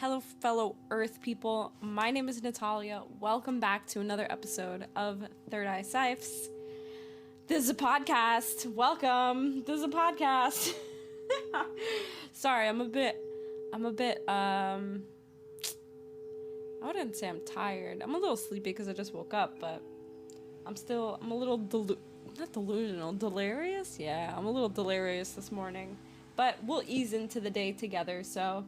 Hello, fellow Earth people. My name is Natalia. Welcome back to another episode of ThirdEyeCyphs. This is a podcast. Welcome. This is a podcast. Sorry, I'm a bit, I wouldn't say I'm tired. I'm a little sleepy because I just woke up, but I'm a little not delusional, delirious? Yeah, I'm a little delirious this morning, but we'll ease into the day together, so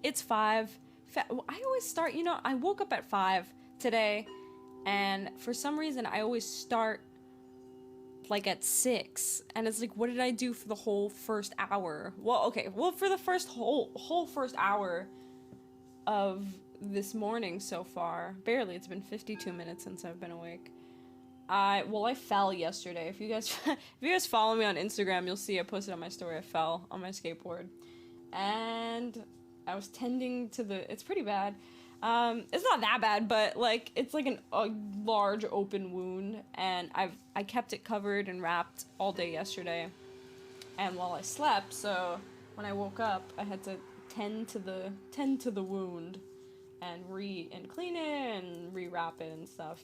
it's 5. I always start, I woke up at 5 today, and for some reason, I always start like at 6, and it's like, what did I do for the whole first hour? Well, for the whole first hour of this morning so far, barely, it's been 52 minutes since I've been awake. I fell yesterday. If you guys follow me on Instagram, you'll see I posted on my story I fell on my skateboard, and I was tending to it's pretty bad. It's not that bad, but like it's like a large open wound, and I kept it covered and wrapped all day yesterday, and while I slept, so when I woke up, I had to tend to the wound and clean it and rewrap it and stuff.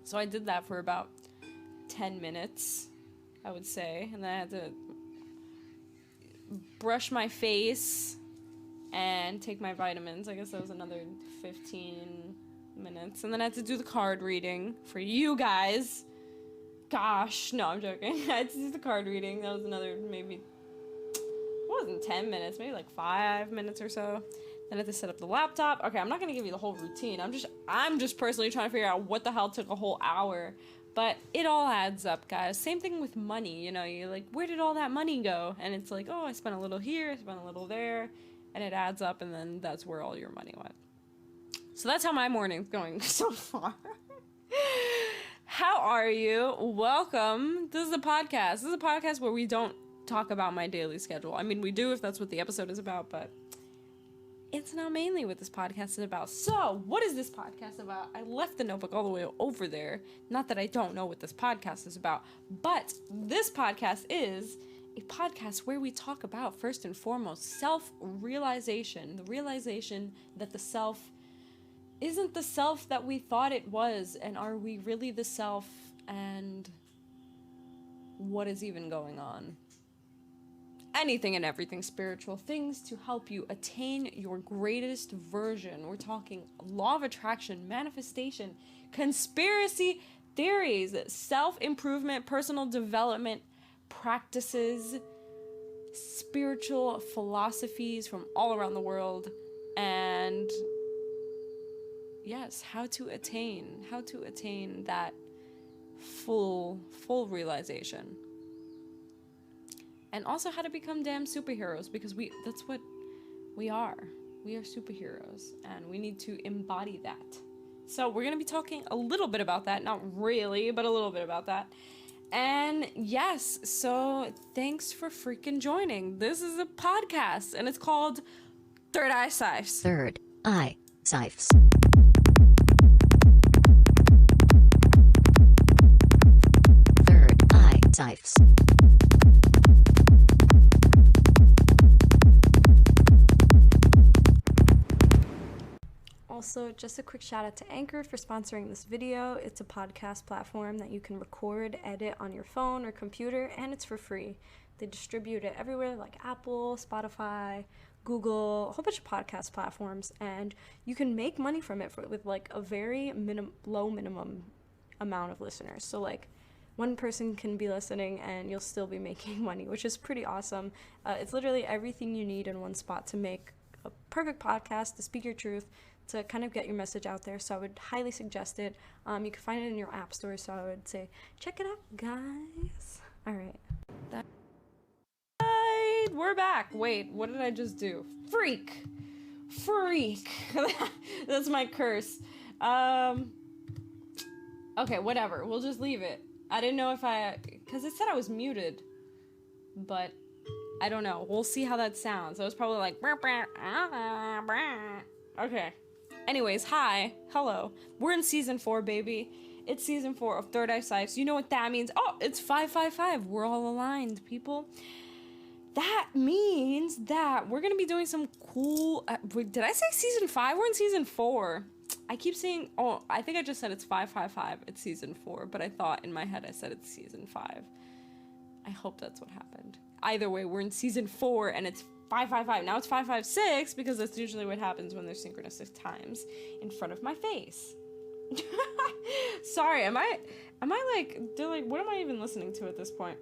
So I did that for about 10 minutes, I would say, and then I had to brush my face and take my vitamins. I guess that was another 15 minutes. And then I had to do the card reading for you guys. Gosh, no, I'm joking. I had to do the card reading. That was another maybe, it wasn't 10 minutes, maybe like 5 minutes or so. Then I had to set up the laptop. Okay, I'm not going to give you the whole routine. I'm just personally trying to figure out what the hell took a whole hour. But it all adds up, guys. Same thing with money. You're like, where did all that money go? And it's like, oh, I spent a little here, I spent a little there. And it adds up, and then that's where all your money went. So that's how my morning's going so far. How are you? Welcome. This is a podcast. This is a podcast where we don't talk about my daily schedule. I mean, we do if that's what the episode is about, but it's not mainly what this podcast is about. So, what is this podcast about? I left the notebook all the way over there. Not that I don't know what this podcast is about, but this podcast is a podcast where we talk about, first and foremost, self-realization. The realization that the self isn't the self that we thought it was, and are we really the self, and what is even going on? Anything and everything spiritual, things to help you attain your greatest version. We're talking law of attraction, manifestation, conspiracy theories, self-improvement, personal development practices, spiritual philosophies from all around the world, and yes, how to attain that full realization. And also how to become damn superheroes, because that's what we are. We are superheroes, and we need to embody that. So we're going to be talking a little bit about that. Not really, but a little bit about that. And yes, so thanks for freaking joining. This is a podcast, and it's called ThirdEyeCyphs. ThirdEyeCyphs. ThirdEyeCyphs. Also, just a quick shout out to Anchor for sponsoring this video. It's a podcast platform that you can record, edit on your phone or computer, and it's for free. They distribute it everywhere, like Apple, Spotify, Google, a whole bunch of podcast platforms, and you can make money from it with like a very low minimum amount of listeners. So like one person can be listening and you'll still be making money, which is pretty awesome. It's literally everything you need in one spot to make a perfect podcast, to speak your truth, to kind of get your message out there. So I would highly suggest it. You can find it in your app store, so I would say check it out, guys. All right. We're back. Wait, what did I just do? Freak. That's my curse. Okay, whatever. We'll just leave it. I didn't know because it said I was muted, but I don't know. We'll see how that sounds. It was probably like, okay. Anyways, hi, hello. We're in season 4, baby. It's season 4 of ThirdEyeCyphs. You know what that means? Oh, it's 555. We're all aligned, people. that means that we're going to be doing some cool... did I say season 5? We're in season 4. I keep saying... Oh, I think I just said it's 555. It's season 4. But I thought in my head I said it's season 5. I hope that's what happened. Either way, we're in season 4 and it's 555. Now it's 556 because that's usually what happens when there's synchronistic times in front of my face. Sorry, am I like... They're like, what am I even listening to at this point?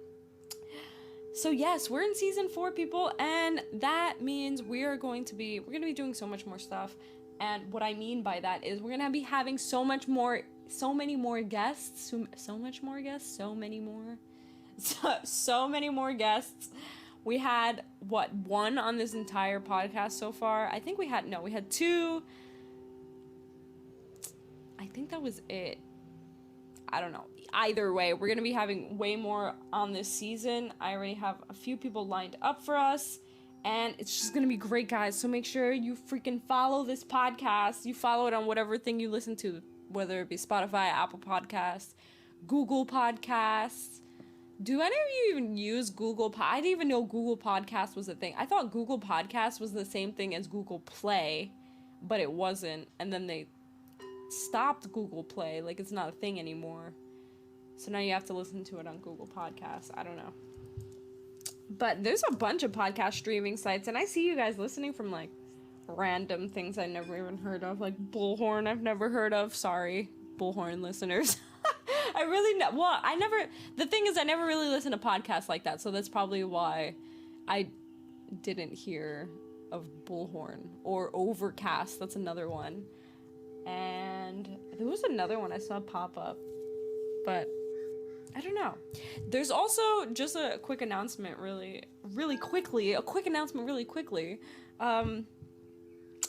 So yes, we're in season 4, people, and that means we're going to be doing so much more stuff. And what I mean by that is we're gonna be having so many more guests. We had one on this entire podcast so far. I think we had 2. I think that was it. I don't know. Either way, we're going to be having way more on this season. I already have a few people lined up for us, and it's just going to be great, guys. So make sure you freaking follow this podcast. You follow it on whatever thing you listen to, whether it be Spotify, Apple Podcasts, Google Podcasts. Do any of you even use Google I didn't even know Google Podcasts was a thing. I thought Google Podcasts was the same thing as Google Play, but it wasn't. And then they stopped Google Play. Like, it's not a thing anymore. So now you have to listen to it on Google Podcasts. I don't know. But there's a bunch of podcast streaming sites, and I see you guys listening from, like, random things I never even heard of. Like, Bullhorn I've never heard of. Sorry, Bullhorn listeners. The thing is, I never really listen to podcasts like that, so that's probably why I didn't hear of Bullhorn. Or Overcast, that's another one. And there was another one I saw pop up, but I don't know. There's also just a quick announcement really quickly.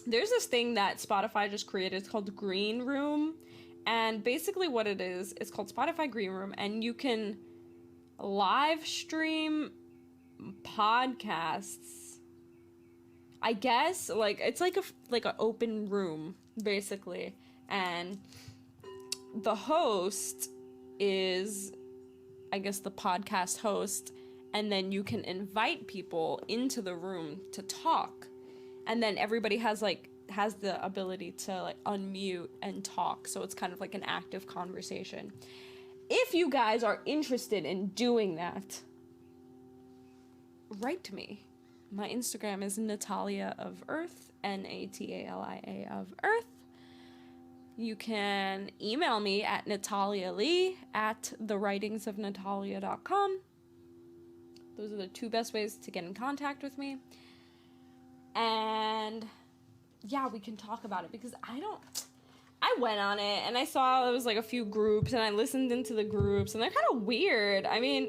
There's this thing that Spotify just created. It's called Green Room. And basically what it is, it's called Spotify Green Room, and you can live stream podcasts. I guess, like, it's like an open room, basically. And the host is, I guess, the podcast host, and then you can invite people into the room to talk. And then everybody has the ability to, like, unmute and talk, so it's kind of like an active conversation. If you guys are interested in doing that, write to me. My Instagram is Natalia of Earth, Natalia of Earth. You can email me at natalialee@thewritingsofnatalia.com. Those are the 2 best ways to get in contact with me. And yeah, we can talk about it, because I went on it and I saw there was like a few groups, and I listened into the groups, and they're kind of weird. I mean,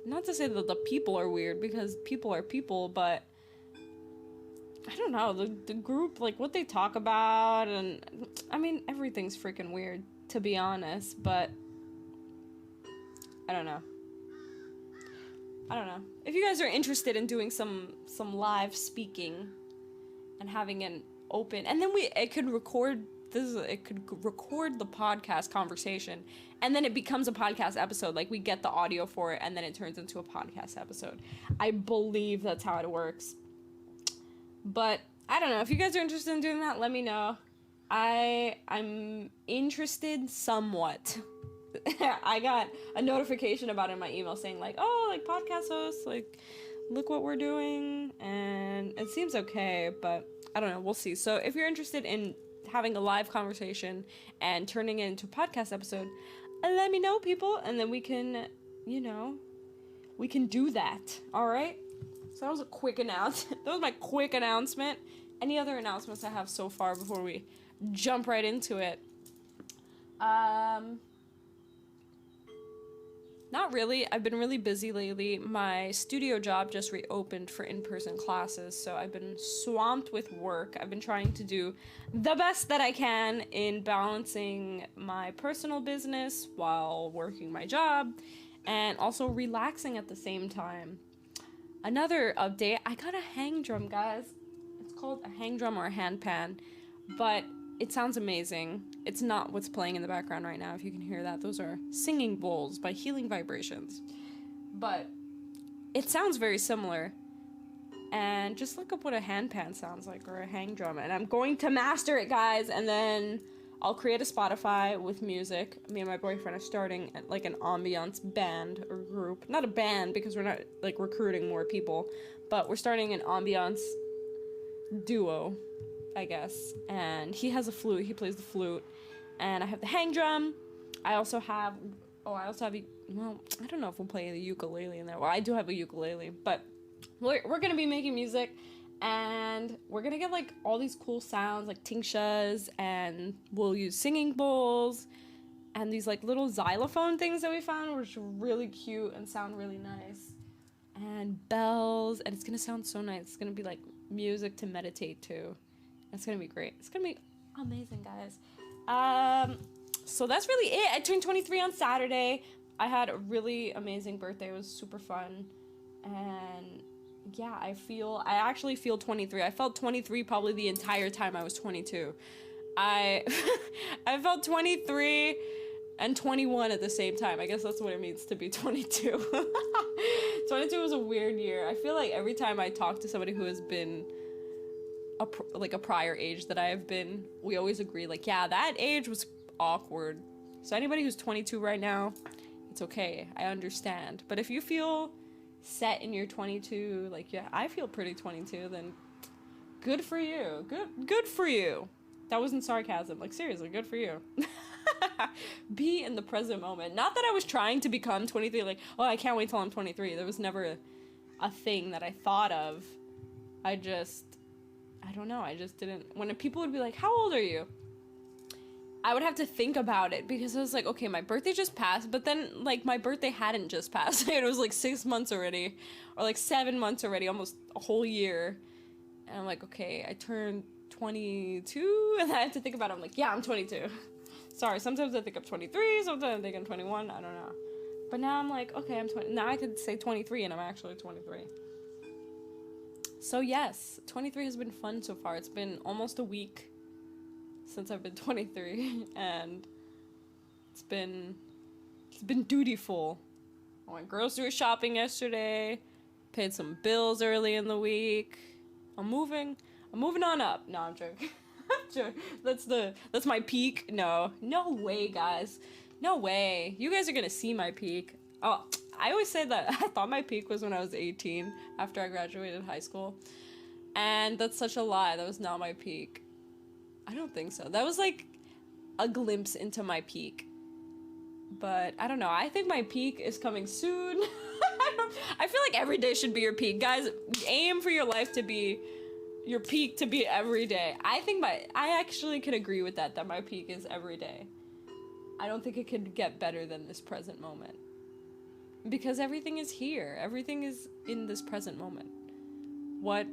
not to say that the people are weird, because people are people, but I don't know, the group, like, what they talk about, and I mean, everything's freaking weird, to be honest, but I don't know. If you guys are interested in doing some live speaking and having an open, and then it could record the podcast conversation, and then it becomes a podcast episode. Like, we get the audio for it, and then it turns into a podcast episode. I believe that's how it works. But I don't know. If you guys are interested in doing that, let me know. I'm interested somewhat. I got a notification about it in my email saying, like, oh, like, podcast hosts, like, look what we're doing, and it seems okay, but I don't know, we'll see. So if you're interested in having a live conversation and turning it into a podcast episode, let me know, people, and then we can do that. All right? So that was a quick announcement. That was my quick announcement. Any other announcements I have so far before we jump right into it? Not really. I've been really busy lately. My studio job just reopened for in-person classes, so I've been swamped with work. I've been trying to do the best that I can in balancing my personal business while working my job, and also relaxing at the same time. Another update, I got a hang drum, guys. It's called a hang drum or a hand pan, but it sounds amazing. It's not what's playing in the background right now, if you can hear that. Those are Singing Bowls by Healing Vibrations. But it sounds very similar. and just look up what a handpan sounds like, or a hang drum, and I'm going to master it, guys, and then I'll create a Spotify with music. Me and my boyfriend are starting like an ambiance band or group. Not a band because we're not like recruiting more people, but we're starting an ambiance duo, I guess. And he has a flute, he plays the flute, and I have the hang drum. I also have, well, I don't know if we'll play the ukulele in there. Well, I do have a ukulele, but we're gonna be making music, and we're gonna get like all these cool sounds like tingsas, and we'll use singing bowls and these like little xylophone things that we found, which are really cute and sound really nice, and bells, and it's gonna sound so nice. It's gonna be like music to meditate to. It's gonna be great. It's gonna be amazing, guys. So that's really it. I turned 23 on Saturday. I had a really amazing birthday. It was super fun, and yeah, I actually feel 23. I felt 23 probably the entire time I was 22. I felt 23 and 21 at the same time. I guess that's what it means to be 22. 22 was a weird year. I feel like every time I talk to somebody who has been a prior age that I have been, we always agree, like, yeah, that age was awkward. So anybody who's 22 right now, it's okay. I understand. But if you feel set in your 22, like, yeah, I feel pretty 22, then good for you. Good for you. That wasn't sarcasm. Like, seriously, good for you. Be in the present moment. Not that I was trying to become 23, like, oh, I can't wait till I'm 23. There was never a thing that I thought of. I don't know. I just didn't. When people would be like, how old are you? I would have to think about it, because I was like, okay, my birthday just passed, but then, like, my birthday hadn't just passed. It was like 6 months already, or like 7 months already, almost a whole year. And I'm like, okay, I turned 22, and I have to think about it. I'm like, yeah, I'm 22. Sorry, sometimes I think I'm 23, sometimes I think I'm 21, I don't know. But now I'm like, okay, I'm 20. Now I could say 23, and I'm actually 23. So yes, 23 has been fun so far. It's been almost a week since I've been 23, and it's been dutiful. I went grocery shopping yesterday, paid some bills early in the week. I'm moving on up. No, I'm joking. I'm joking. That's my peak. No way, guys. No way. You guys are gonna see my peak. Oh, I always say that I thought my peak was when I was 18, after I graduated high school, and that's such a lie. That was not my peak. I don't think so. That was like a glimpse into my peak. But I don't know. I think my peak is coming soon. I feel like every day should be your peak. Guys, aim for your life to be your peak, to be every day. I actually can agree with that my peak is every day. I don't think it could get better than this present moment. Because everything is here. Everything is in this present moment. What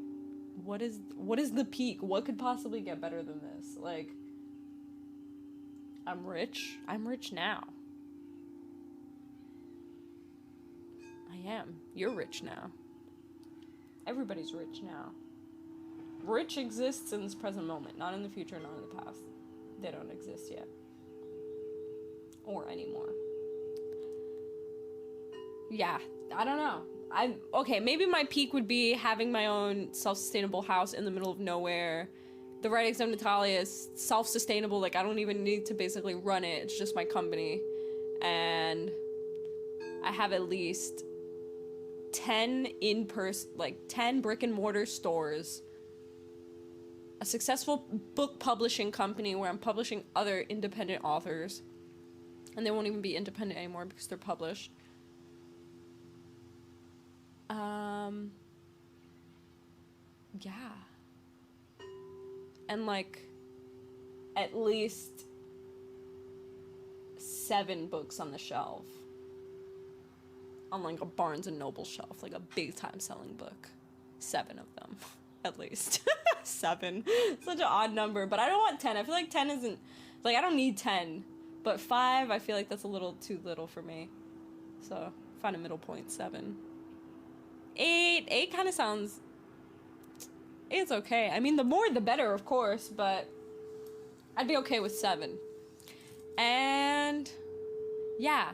is the peak? What could possibly get better than this? Like, I'm rich. I'm rich now. I am. You're rich now. Everybody's rich now. Rich exists in this present moment, not in the future, not in the past. They don't exist yet. Or anymore. Yeah, I don't know. Okay, maybe my peak would be having my own self-sustainable house in the middle of nowhere. The Right Exam Natalia is self-sustainable. Like, I don't even need to basically run it. It's just my company. And I have at least 10 10 brick and mortar stores. A successful book publishing company where I'm publishing other independent authors. And they won't even be independent anymore because they're published. Yeah. And like, at least 7 books on the shelf. On like a Barnes and Noble shelf, like a big time selling book. 7 of them, at least. 7. Such an odd number, but I don't want 10. I feel like 10 isn't, like, I don't need 10. But 5, I feel like that's a little too little for me. So, find a middle point, 7. 8 kind of sounds, it's okay. I mean, the more the better, of course, but I'd be okay with 7. And yeah,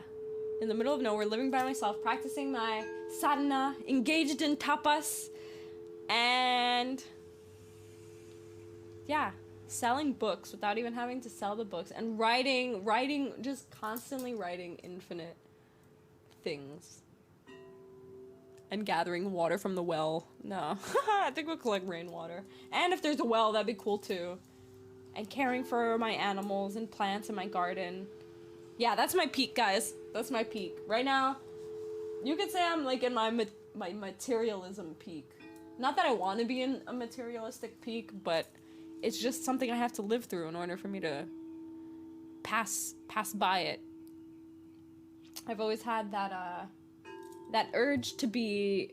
in the middle of nowhere, living by myself, practicing my sadhana, engaged in tapas, And yeah, selling books without even having to sell the books, and writing, just constantly writing infinite things. And gathering water from the well. No, I think we'll collect rainwater. And if there's a well, that'd be cool too. And caring for my animals and plants in my garden. Yeah, that's my peak, guys. That's my peak. Right now, you could say I'm like in my materialism peak. Not that I want to be in a materialistic peak, but it's just something I have to live through in order for me to pass by it. I've always had that urge to be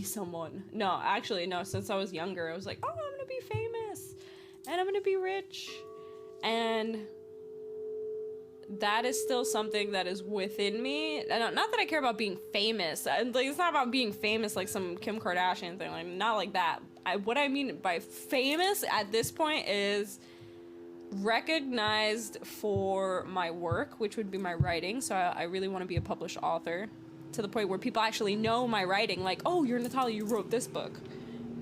someone. No, actually, no, since I was younger, I was like, oh, I'm gonna be famous, and I'm gonna be rich, and that is still something that is within me. Not that I care about being famous. Like, it's not about being famous like some Kim Kardashian thing, like, not like that. What I mean by famous at this point is recognized for my work, which would be my writing, so I really want to be a published author, to the point where people actually know my writing, like, oh, you're Natalia, you wrote this book.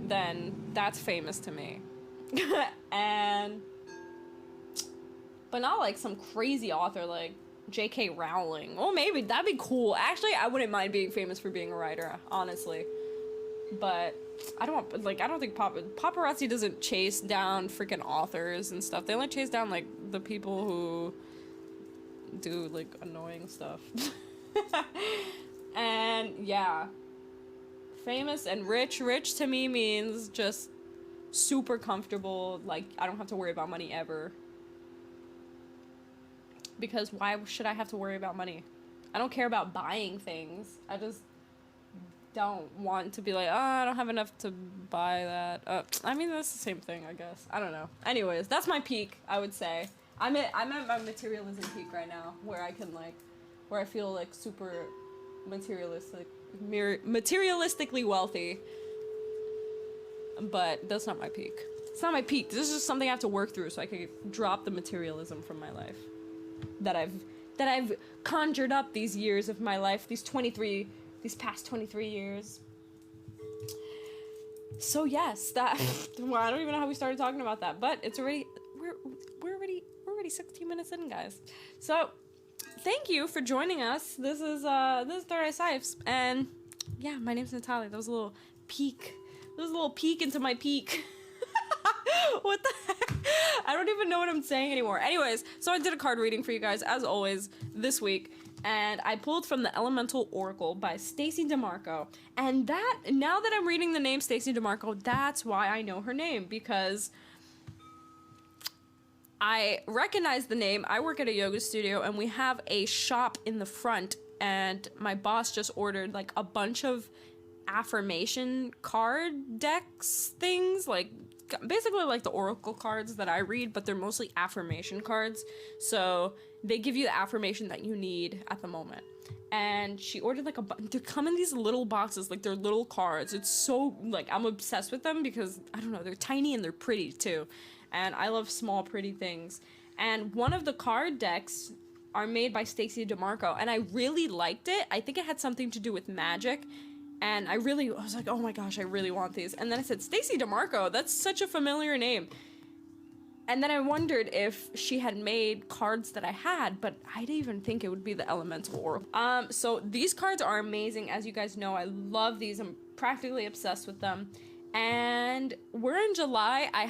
Then that's famous to me. But not like some crazy author like J.K. Rowling. Well, maybe that'd be cool. Actually, I wouldn't mind being famous for being a writer, honestly. But I don't think paparazzi doesn't chase down freaking authors and stuff. They only chase down like the people who do like annoying stuff. And yeah, famous and rich. Rich to me means just super comfortable. Like, I don't have to worry about money ever. Because why should I have to worry about money? I don't care about buying things. I just don't want to be like, oh, I don't have enough to buy that. I mean, that's the same thing, I guess. I don't know. Anyways, that's my peak, I would say. I'm at my materialism peak right now, where I can like, where I feel like super materialistically wealthy. But that's not my peak. It's not my peak. This is just something I have to work through so I can drop the materialism from my life that I've conjured up these years of my life, these past 23 years. So yes, that well, I don't even know how we started talking about that, but it's already we're already 16 minutes in, guys. So thank you for joining us. This is ThirdEyeCyphs, and yeah, my name's Natalia. That was a little peek. There was a little peek into my peak. What the heck? I don't even know what I'm saying anymore. Anyways, so I did a card reading for you guys, as always, this week. And I pulled from the Elemental Oracle by Stacey DeMarco. And that, now that I'm reading the name Stacey DeMarco, that's why I know her name. Because I recognize the name. I work at a yoga studio, and we have a shop in the front. And my boss just ordered, like, a bunch of affirmation card decks things, like basically like the oracle cards that I read, but they're mostly affirmation cards, so they give you the affirmation that you need at the moment. And she ordered like they come in these little boxes, like they're little cards. It's so, like, I'm obsessed with them because, I don't know, they're tiny and they're pretty too, and I love small pretty things. And one of the card decks are made by Stacey DeMarco, and I really liked it. I think it had something to do with magic. And I was like, oh my gosh, I really want these. And then I said, Stacey DeMarco, that's such a familiar name. And then I wondered if she had made cards that I had, but I didn't even think it would be the Elemental Oracle. So these cards are amazing. As you guys know, I love these. I'm practically obsessed with them. And we're in July. I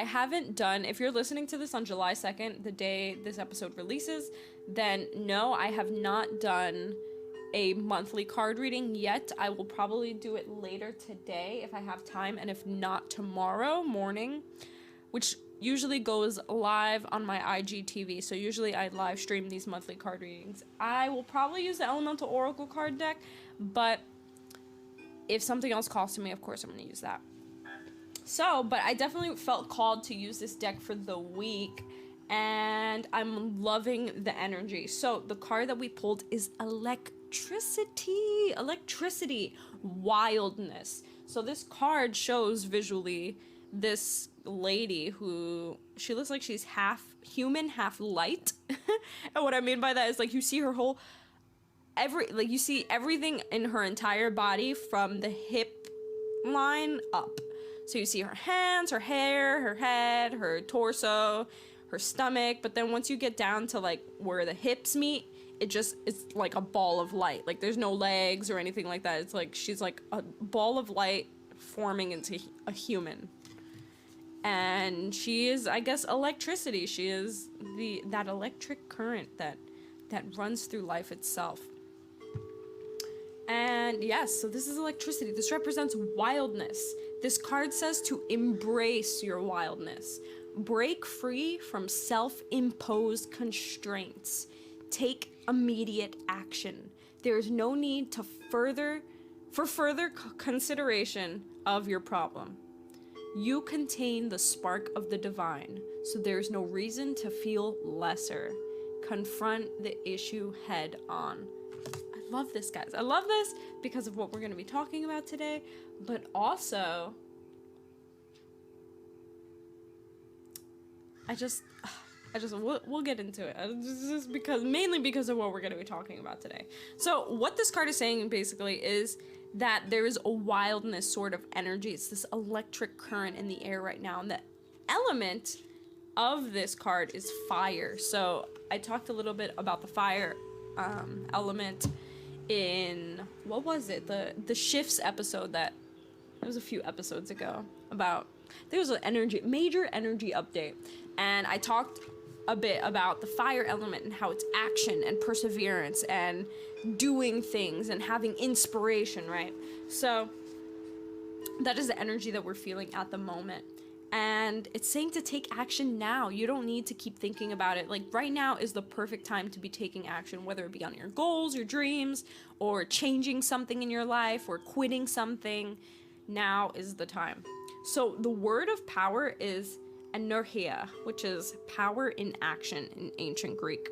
haven't done, if you're listening to this on July 2nd, the day this episode releases, then no, I have not done a monthly card reading yet. I will probably do it later today if I have time, and if not, tomorrow morning, which usually goes live on my IGTV. So usually I live stream these monthly card readings. I will probably use the Elemental Oracle card deck, but if something else calls to me, of course I'm going to use that. So, but I definitely felt called to use this deck for the week, and I'm loving the energy. So the card that we pulled is electricity, wildness. So this card shows visually this lady who, she looks like she's half human, half light. And what I mean by that is, like, you see her whole, you see everything in her entire body from the hip line up. So you see her hands, her hair, her head, her torso, her stomach, but then once you get down to like where the hips meet, it's like a ball of light. Like there's no legs or anything like that. It's like she's like a ball of light forming into a human. And she is, I guess, electricity. She is that electric current that runs through life itself. And yes, so this is electricity. This represents wildness. This card says to embrace your wildness. Break free from self-imposed constraints. Take immediate action. There is no need to further consideration of your problem. You contain the spark of the divine, so there is no reason to feel lesser. Confront the issue head on. I love this, guys. I love this because of what we're going to be talking about today, but also we'll get into it. Mainly because of what we're going to be talking about today. So what this card is saying basically is that there is a wildness sort of energy. It's this electric current in the air right now. And the element of this card is fire. So I talked a little bit about the fire element in, what was it? The shifts episode that, it was a few episodes ago, about, there was an major energy update. And I talked a bit about the fire element and how it's action and perseverance and doing things and having inspiration, right? So that is the energy that we're feeling at the moment. And it's saying to take action now. You don't need to keep thinking about it. Like right now is the perfect time to be taking action, whether it be on your goals, your dreams, or changing something in your life or quitting something. Now is the time. So the word of power is energia, which is power in action in ancient Greek.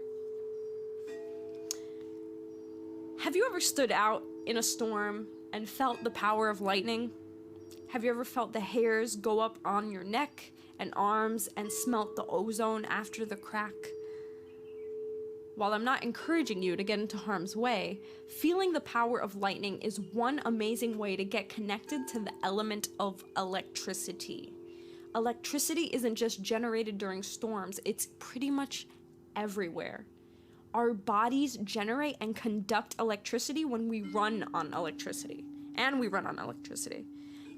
Have you ever stood out in a storm and felt the power of lightning? Have you ever felt the hairs go up on your neck and arms and smelt the ozone after the crack? While I'm not encouraging you to get into harm's way, feeling the power of lightning is one amazing way to get connected to the element of electricity. Electricity isn't just generated during storms, it's pretty much everywhere. Our bodies generate and conduct electricity when we run on electricity. And we run on electricity.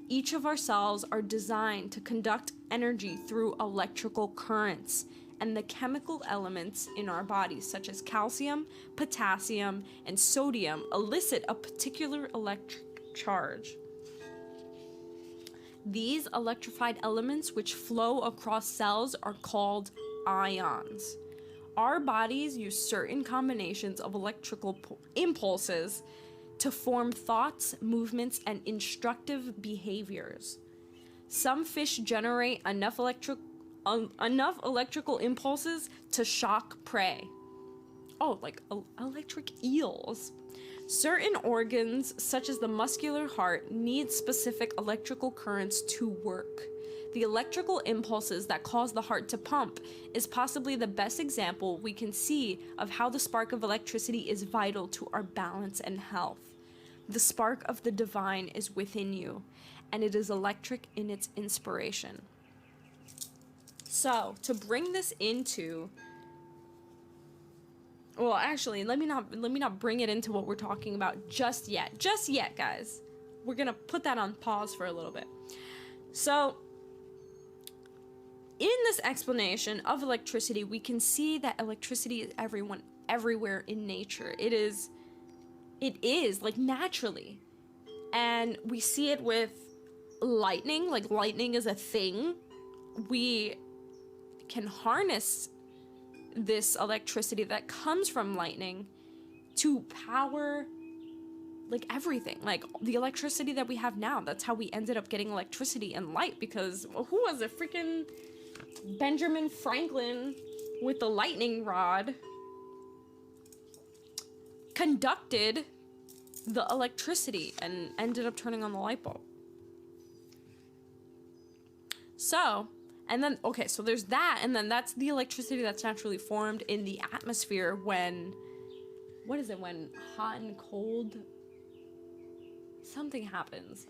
Each of our cells are designed to conduct energy through electrical currents, and the chemical elements in our bodies, such as calcium, potassium, and sodium, elicit a particular electric charge. These electrified elements which flow across cells are called ions. Our bodies use certain combinations of electrical impulses to form thoughts, movements, and instructive behaviors. Some fish generate enough electrical impulses to shock prey. Oh, like electric eels. Certain organs, such as the muscular heart, need specific electrical currents to work. The electrical impulses that cause the heart to pump is possibly the best example we can see of how the spark of electricity is vital to our balance and health. The spark of the divine is within you, and it is electric in its inspiration. So, to bring this into, well, actually, let me not bring it into what we're talking about just yet, guys. We're gonna put that on pause for a little bit. So, in this explanation of electricity, we can see that electricity is everywhere in nature. It is like naturally. And we see it with lightning, like lightning is a thing. We can harness this electricity that comes from lightning to power like everything, like the electricity that we have now. That's how we ended up getting electricity and light, because who was it? Freaking Benjamin Franklin with the lightning rod conducted the electricity and ended up turning on the light bulb. So, and then, okay, so there's that, and then that's the electricity that's naturally formed in the atmosphere when what is it when hot and cold something happens?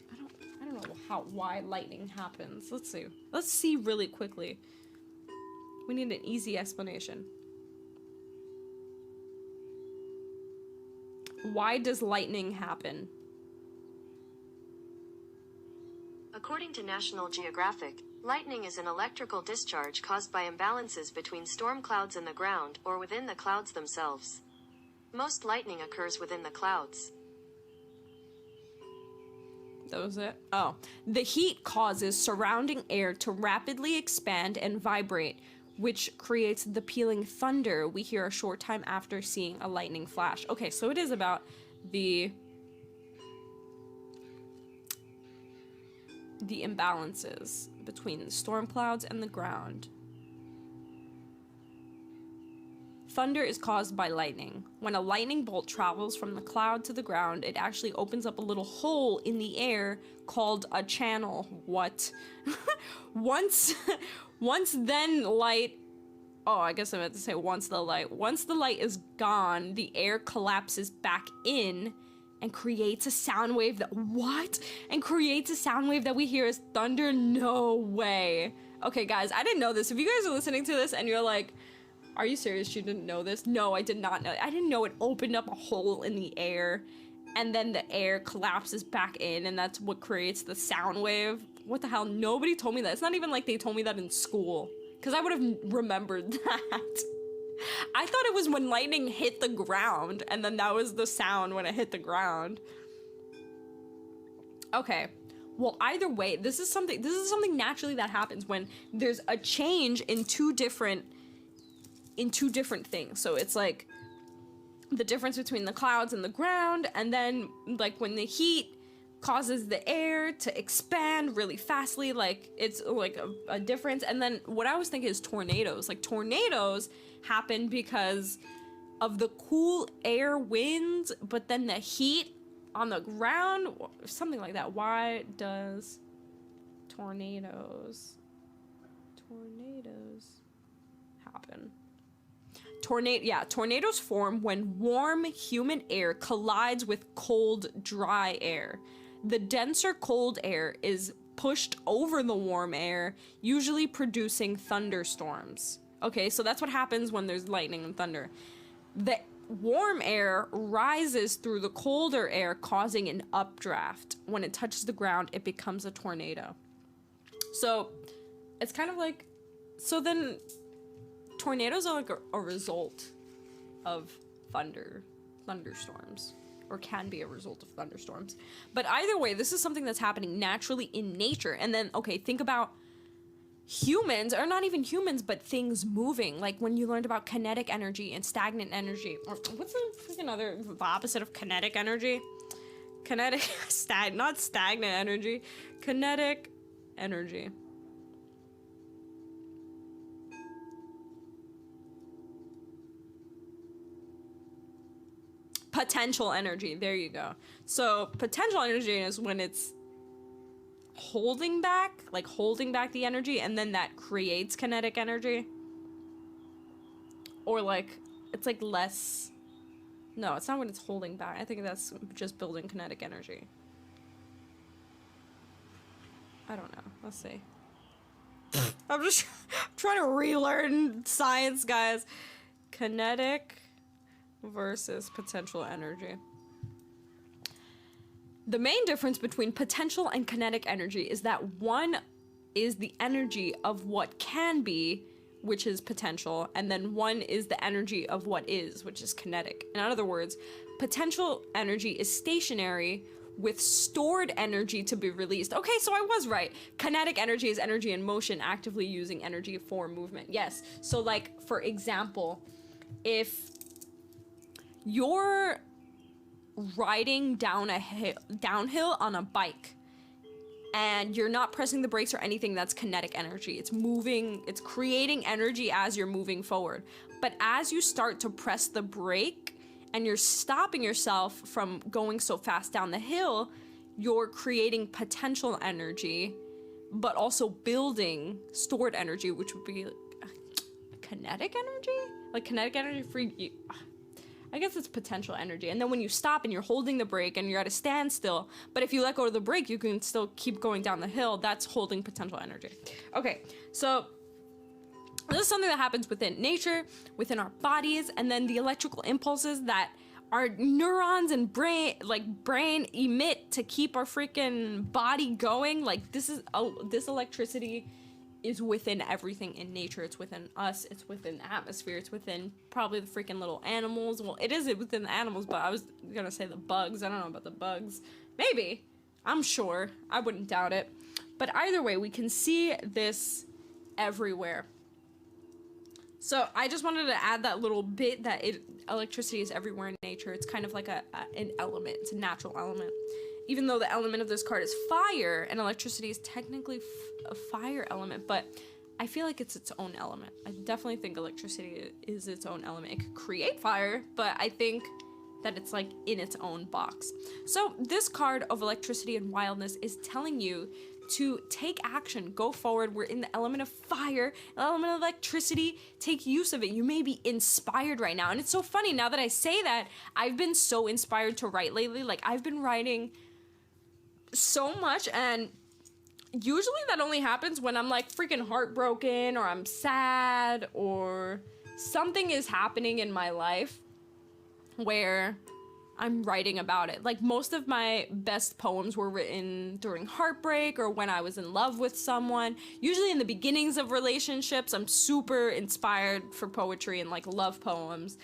I don't know why lightning happens. Let's see really quickly. We need an easy explanation. Why does lightning happen? According to National Geographic, lightning is an electrical discharge caused by imbalances between storm clouds and the ground, or within the clouds themselves. Most lightning occurs within the clouds. That was it? Oh. The heat causes surrounding air to rapidly expand and vibrate, which creates the pealing thunder we hear a short time after seeing a lightning flash. Okay, so it is about the imbalances between the storm clouds and the ground. Thunder is caused by lightning. When a lightning bolt travels from the cloud to the ground, it actually opens up a little hole in the air called a channel. What? Once then light... Oh, I guess I meant to say once the light is gone, the air collapses back in and creates a sound wave that... What? And creates a sound wave that we hear as thunder? No way. Okay, guys, I didn't know this. If you guys are listening to this and you're like, are you serious? You didn't know this? No, I did not know. I didn't know it opened up a hole in the air and then the air collapses back in and that's what creates the sound wave. What the hell? Nobody told me that. It's not even like they told me that in school, because I would have remembered that. I thought it was when lightning hit the ground and then that was the sound when it hit the ground. Okay. Well, either way, this is something naturally that happens when there's a change in two different things. So it's like the difference between the clouds and the ground, and then like when the heat causes the air to expand really fastly, like it's like a difference. And then what I was thinking is tornadoes. Like tornadoes happen because of the cool air winds, but then the heat on the ground, something like that. Why does tornadoes happen? Tornadoes form when warm, humid air collides with cold, dry air. The denser cold air is pushed over the warm air, usually producing thunderstorms. Okay, so that's what happens when there's lightning and thunder. The warm air rises through the colder air, causing an updraft. When it touches the ground, it becomes a tornado. So it's kind of like, so then tornadoes are like a result of thunderstorms, or can be a result of thunderstorms. But either way, this is something that's happening naturally in nature. And then, okay, think about humans, or not even humans, but things moving. Like when you learned about kinetic energy and stagnant energy, or what's the opposite of kinetic energy? Not stagnant energy, kinetic energy. Potential energy, there you go. So potential energy is when it's holding back the energy, and then that creates kinetic energy. Or like, it's like less, no, it's not when it's holding back. I think that's just building kinetic energy. I don't know, let's see. I'm just trying to relearn science, guys. Kinetic versus potential energy. The main difference between potential and kinetic energy is that one is the energy of what can be, which is potential, and then one is the energy of what is, which is kinetic. In other words, potential energy is stationary with stored energy to be released. Okay, so I was right. Kinetic energy is energy in motion, actively using energy for movement. Yes, so like, for example, if you're riding downhill on a bike and you're not pressing the brakes or anything, that's kinetic energy. It's moving, it's creating energy as you're moving forward. But as you start to press the brake and you're stopping yourself from going so fast down the hill, you're creating potential energy, but also building stored energy, which would be kinetic energy? Like kinetic energy for you. I guess it's potential energy. And then when you stop and you're holding the brake and you're at a standstill, but if you let go of the brake, you can still keep going down the hill. That's holding potential energy. Okay, so this is something that happens within nature, within our bodies, and then the electrical impulses that our neurons and brain emit to keep our freaking body going. Like, this electricity is within everything in nature. It's within us, it's within the atmosphere, it's within probably the freaking little animals. Well, it is within the animals, but I was gonna say the bugs. I don't know about the bugs. Maybe. I'm sure. I wouldn't doubt it. But either way, we can see this everywhere. So I just wanted to add that little bit that electricity is everywhere in nature. It's kind of like an element. It's a natural element. Even though the element of this card is fire, and electricity is technically a fire element, but I feel like it's its own element. I definitely think electricity is its own element. It could create fire, but I think that it's like in its own box. So this card of electricity and wildness is telling you to take action, go forward. We're in the element of fire, element of electricity. Take use of it. You may be inspired right now. And it's so funny now that I say that, I've been so inspired to write lately. Like, I've been writing so much, and usually that only happens when I'm like freaking heartbroken, or I'm sad, or something is happening in my life where I'm writing about it. Like, most of my best poems were written during heartbreak or when I was in love with someone. Usually in the beginnings of relationships, I'm super inspired for poetry and like love poems.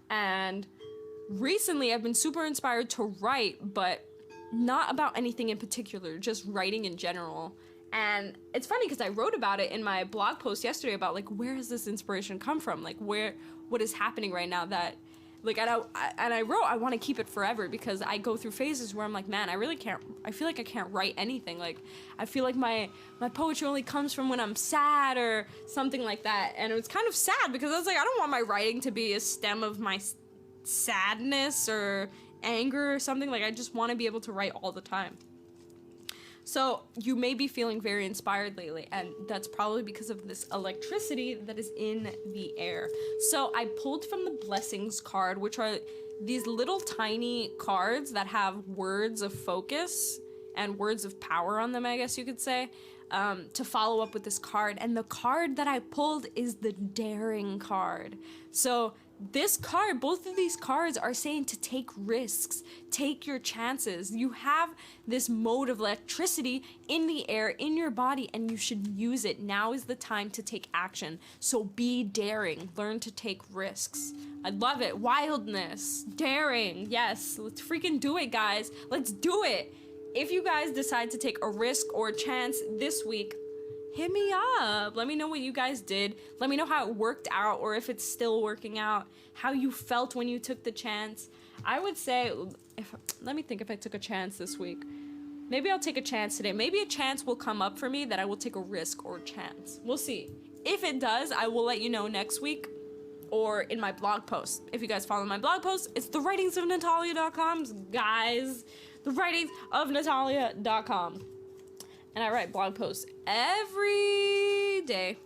And recently I've been super inspired to write, but not about anything in particular, just writing in general. And it's funny because I wrote about it in my blog post yesterday about like, where has this inspiration come from? Like, what is happening right now that, like, and I wrote, I want to keep it forever, because I go through phases where I'm like, man, I really can't, I feel like I can't write anything. Like, I feel like my poetry only comes from when I'm sad or something like that. And it was kind of sad because I was like, I don't want my writing to be a stem of my sadness or anger or something. Like, I just want to be able to write all the time. So you may be feeling very inspired lately, and that's probably because of this electricity that is in the air. So I pulled from the blessings card, which are these little tiny cards that have words of focus and words of power on them, I guess you could say, to follow up with this card. And the card that I pulled is the daring card. So this card, both of these cards are saying to take risks, take your chances. You have this mode of electricity in the air, in your body, and you should use it. Now is the time to take action. So be daring, learn to take risks. I love it. Wildness, daring, yes, let's freaking do it, guys. Let's do it. If you guys decide to take a risk or a chance this week, hit me up. Let me know what you guys did. Let me know how it worked out, or if it's still working out, how you felt when you took the chance. I would say, let me think if I took a chance this week. Maybe I'll take a chance today. Maybe a chance will come up for me that I will take a risk or a chance. We'll see. If it does, I will let you know next week or in my blog post. If you guys follow my blog post, it's thewritingsofnatalia.com, guys. Thewritingsofnatalia.com. And I write blog posts every day.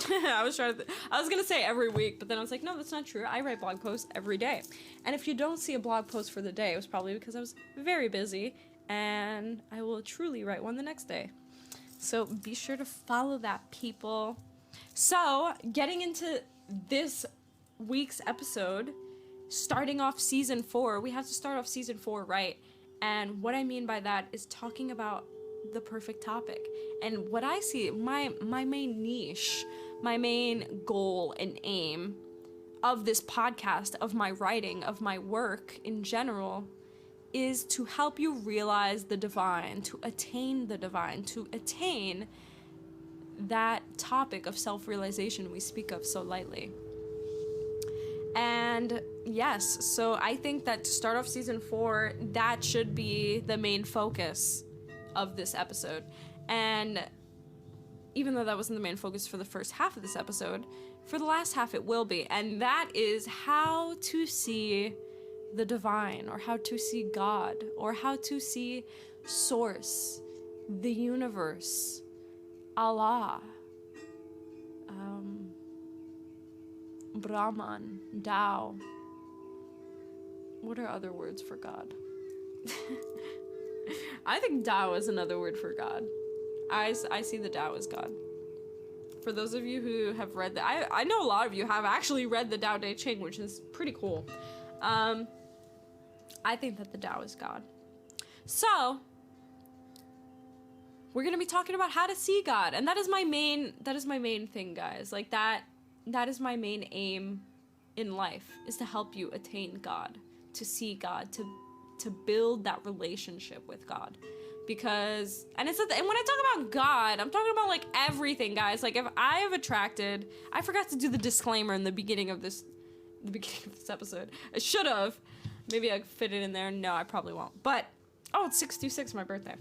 I was gonna say every week, but then I was like, no, that's not true. I write blog posts every day. And if you don't see a blog post for the day, it was probably because I was very busy, and I will truly write one the next day. So be sure to follow that, people. So getting into this week's episode, starting off season 4, we have to start off season 4 right. And what I mean by that is talking about the perfect topic. And what I see, my main niche, my main goal and aim of this podcast, of my writing, of my work in general, is to help you realize the divine, to attain the divine, to attain that topic of self-realization we speak of so lightly. And yes, so I think that to start off season 4, that should be the main focus of this episode. And even though that wasn't the main focus for the first half of this episode, for the last half it will be. And that is how to see the divine, or how to see God, or how to see Source, the universe, Allah, Brahman, Tao, What are other words for God? I think Tao is another word for God. I see the Tao as God. For those of you who have read I know a lot of you have actually read the Tao Te Ching, which is pretty cool. I think that the Tao is God. So, we're gonna be talking about how to see God, and that is my main thing, guys. Like that is my main aim in life, is to help you attain God, to see God, to build that relationship with God. Because, and when I talk about God, I'm talking about like everything, guys. Like if I forgot to do the disclaimer in the beginning of this episode. I should have. Maybe I fit it in there. No, I probably won't. But, oh, it's 626, my birthday.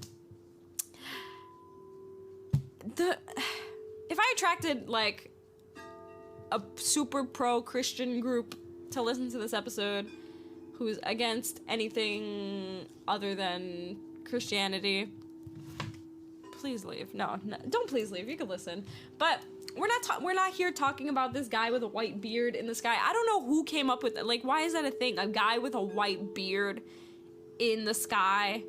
If I attracted like a super pro Christian group to listen to this episode who's against anything other than Christianity, please leave. No, don't please leave. You can listen. But we're not here talking about this guy with a white beard in the sky. I don't know who came up with it. Like, why is that a thing? A guy with a white beard in the sky.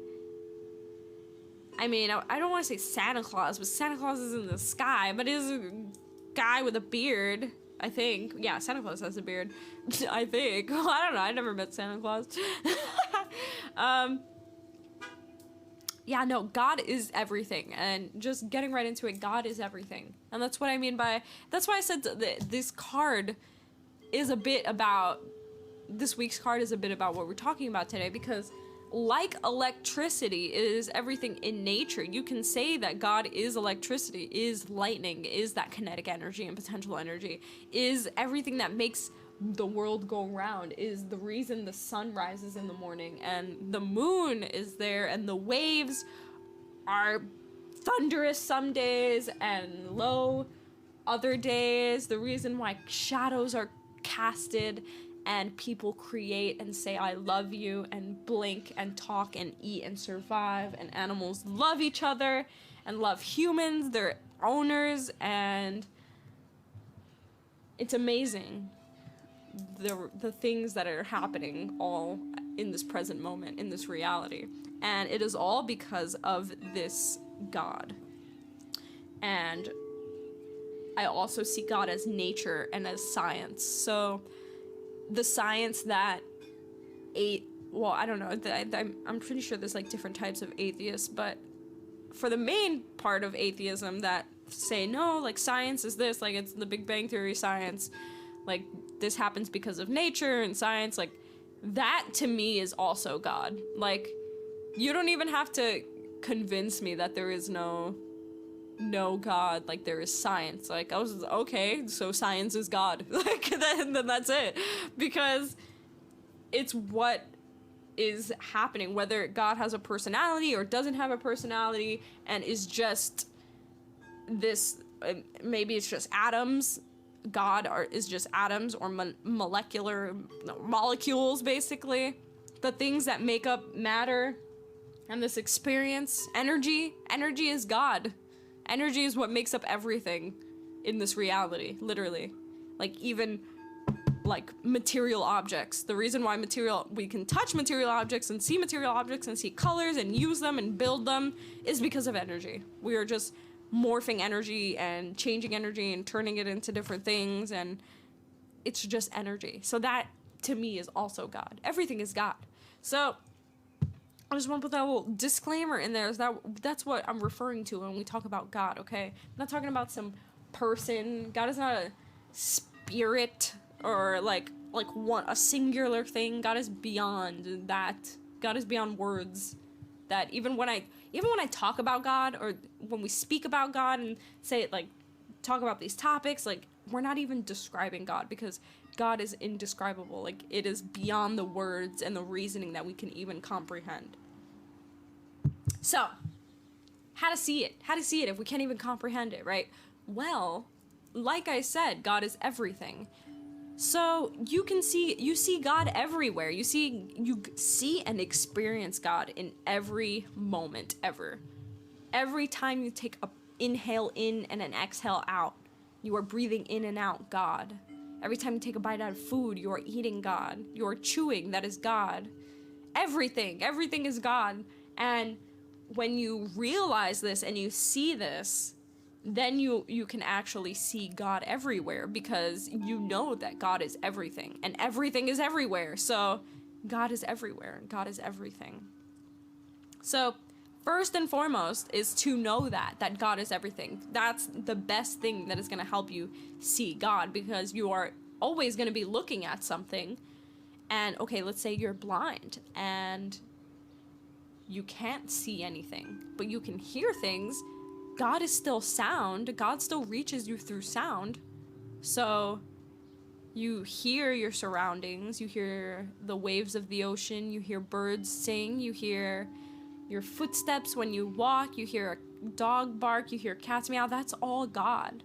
I mean, I don't want to say Santa Claus, but Santa Claus is in the sky, but it is a guy with a beard, I think. Yeah, Santa Claus has a beard, I think. Well, I don't know, I never met Santa Claus. Yeah, no, God is everything, and just getting right into it, God is everything. And that's what I mean by, that's why I said this card is a bit about, this week's card is a bit about what we're talking about today, because like electricity is everything in nature, you can say that God is electricity, is lightning, is that kinetic energy and potential energy, is everything that makes the world go round, is the reason the sun rises in the morning and the moon is there and the waves are thunderous some days and low other days, the reason why shadows are casted and people create and say I love you and blink and talk and eat and survive, and animals love each other and love humans, their owners, and it's amazing the things that are happening all in this present moment, in this reality. And it is all because of this God. And I also see God as nature and as science. So the science that I don't know, I'm pretty sure there's like different types of atheists, but for the main part of atheism that say, no, like science is this, like it's the Big Bang Theory science, like this happens because of nature and science, like that to me is also God. Like you don't even have to convince me that there is no God, like there is science. Like I was okay, so science is God. Like then that's it, because it's what is happening, whether God has a personality or doesn't have a personality and is just this, maybe it's just atoms. God is just atoms or molecules, basically. The things that make up matter and this experience. Energy is God. Energy is what makes up everything in this reality, literally. Like even like material objects. The reason why we can touch material objects and see material objects and see colors and use them and build them is because of energy. We are just morphing energy and changing energy and turning it into different things, and it's just energy. So that to me is also God. Everything is God. So I just want to put that little disclaimer in there. That's what I'm referring to when we talk about God, okay? I'm not talking about some person. God is not a spirit or like a singular thing. God is beyond that. God is beyond words. That even when I talk about God, or when we speak about God and say, like, talk about these topics, like, we're not even describing God, because God is indescribable. Like, it is beyond the words and the reasoning that we can even comprehend. So, how to see it? How to see it if we can't even comprehend it, right? Well, like I said, God is everything. So you see God everywhere. You see and experience God in every moment ever. Every time you take a inhale in and an exhale out, you are breathing in and out God. Every time you take a bite out of food, you're eating God. You're chewing, that is God. Everything is God. And when you realize this and you see this, then you can actually see God everywhere, because you know that God is everything and everything is everywhere. So God is everywhere and God is everything. So first and foremost is to know that God is everything. That's the best thing that is going to help you see God, because you are always going to be looking at something. And okay, let's say you're blind and you can't see anything, but you can hear things. God is still sound. God still reaches you through sound. So you hear your surroundings. You hear the waves of the ocean. You hear birds sing. You hear your footsteps when you walk. You hear a dog bark. You hear cats meow. That's all God.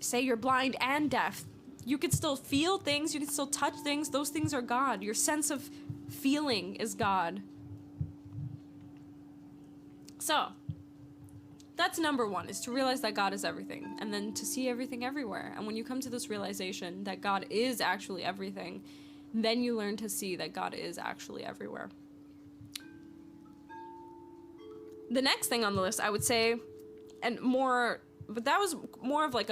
Say you're blind and deaf. You can still feel things. You can still touch things. Those things are God. Your sense of feeling is God. So that's number one, is to realize that God is everything, and then to see everything everywhere. And when you come to this realization that God is actually everything, then you learn to see that God is actually everywhere. The next thing on the list, I would say, but that was more of like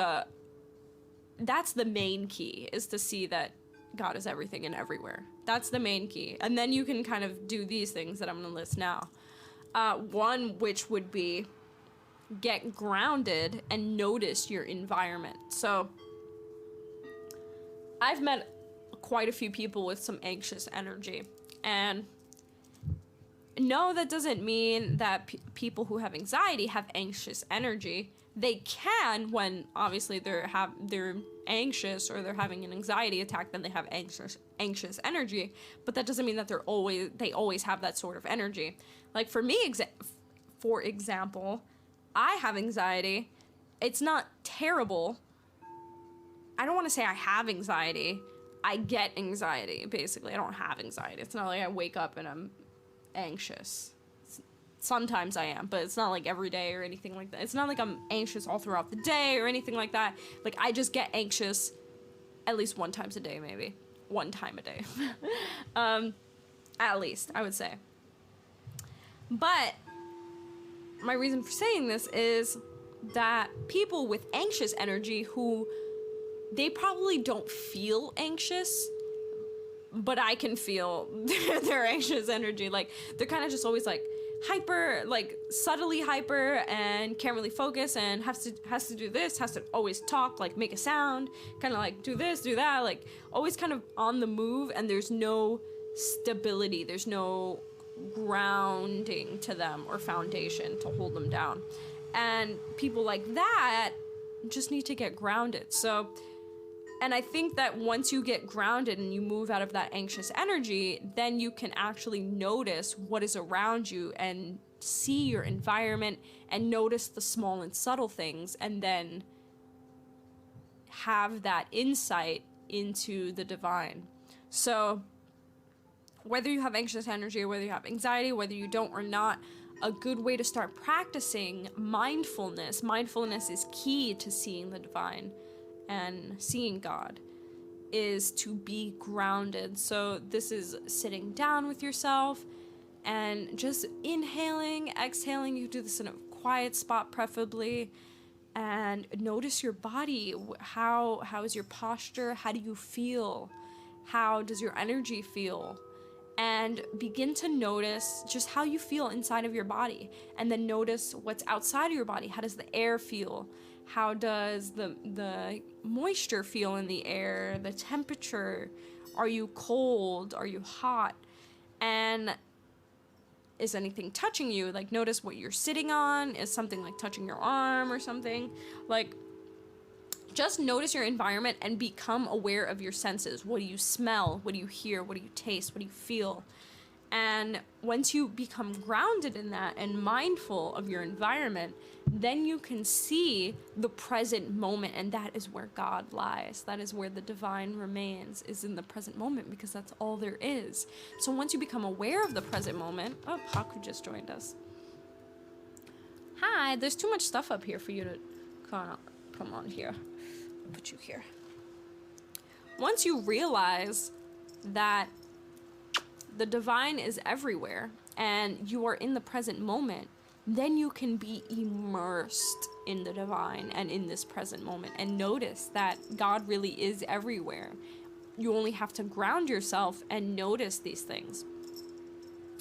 that's the main key, is to see that God is everything and everywhere. That's the main key. And then you can kind of do these things that I'm going to list now. One, which would be get grounded and notice your environment. So I've met quite a few people with some anxious energy, and no, that doesn't mean that people who have anxiety have anxious energy. They can, when obviously they're anxious or they're having an anxiety attack, then they have anxious energy, but that doesn't mean that they always have that sort of energy. Like for me, for example, I have anxiety. It's not terrible. I don't want to say I have anxiety. I get anxiety, basically. I don't have anxiety. It's not like I wake up and I'm anxious. Sometimes I am, but it's not like every day or anything like that. It's not like I'm anxious all throughout the day or anything like that. Like, I just get anxious at least one time a day, maybe. One time a day. At least, I would say. But my reason for saying this is that people with anxious energy who they probably don't feel anxious, but I can feel their anxious energy. Like, they're kind of just always like hyper, like subtly hyper, and can't really focus, and has to do this, has to always talk, like make a sound, kind of like do this, do that, like always kind of on the move, and there's no stability, there's no grounding to them or foundation to hold them down. And people like that just need to get grounded. So, and I think that once you get grounded and you move out of that anxious energy, then you can actually notice what is around you and see your environment and notice the small and subtle things, and then have that insight into the divine. So whether you have anxious energy or whether you have anxiety, whether you don't or not, a good way to start practicing mindfulness is key to seeing the divine and seeing God, is to be grounded. So this is sitting down with yourself and just inhaling, exhaling. You do this in a quiet spot preferably, and notice your body. How is your posture? How do you feel? How does your energy feel? And begin to notice just how you feel inside of your body, and then notice what's outside of your body. How does the air feel? How does the moisture feel in the air? The temperature? Are you cold? Are you hot? And is anything touching you? Like, notice what you're sitting on. Is something like touching your arm or something? Like, just notice your environment and become aware of your senses. What do you smell? What do you hear? What do you taste? What do you feel? And once you become grounded in that and mindful of your environment, then you can see the present moment, and that is where God lies. That is where the divine remains, is in the present moment, because that's all there is. So once you become aware of the present moment... Oh, Haku just joined us. Hi, there's too much stuff up here for you to come on here. I'll put you here. once you realize that the divine is everywhere and you are in the present moment, then you can be immersed in the divine and in this present moment and notice that God really is everywhere. You only have to ground yourself and notice these things.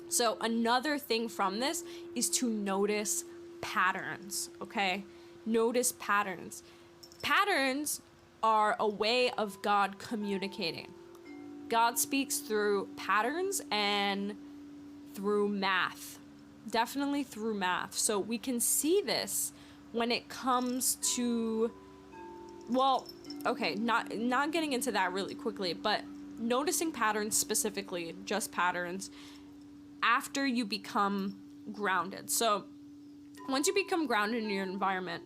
So another thing from this is to notice patterns, okay? Notice patterns. Patterns are a way of God communicating. God speaks through patterns and through math. Definitely through math. So we can see this when it comes to, well, okay, not getting into that really quickly, but noticing patterns specifically, just patterns, after you become grounded. So once you become grounded in your environment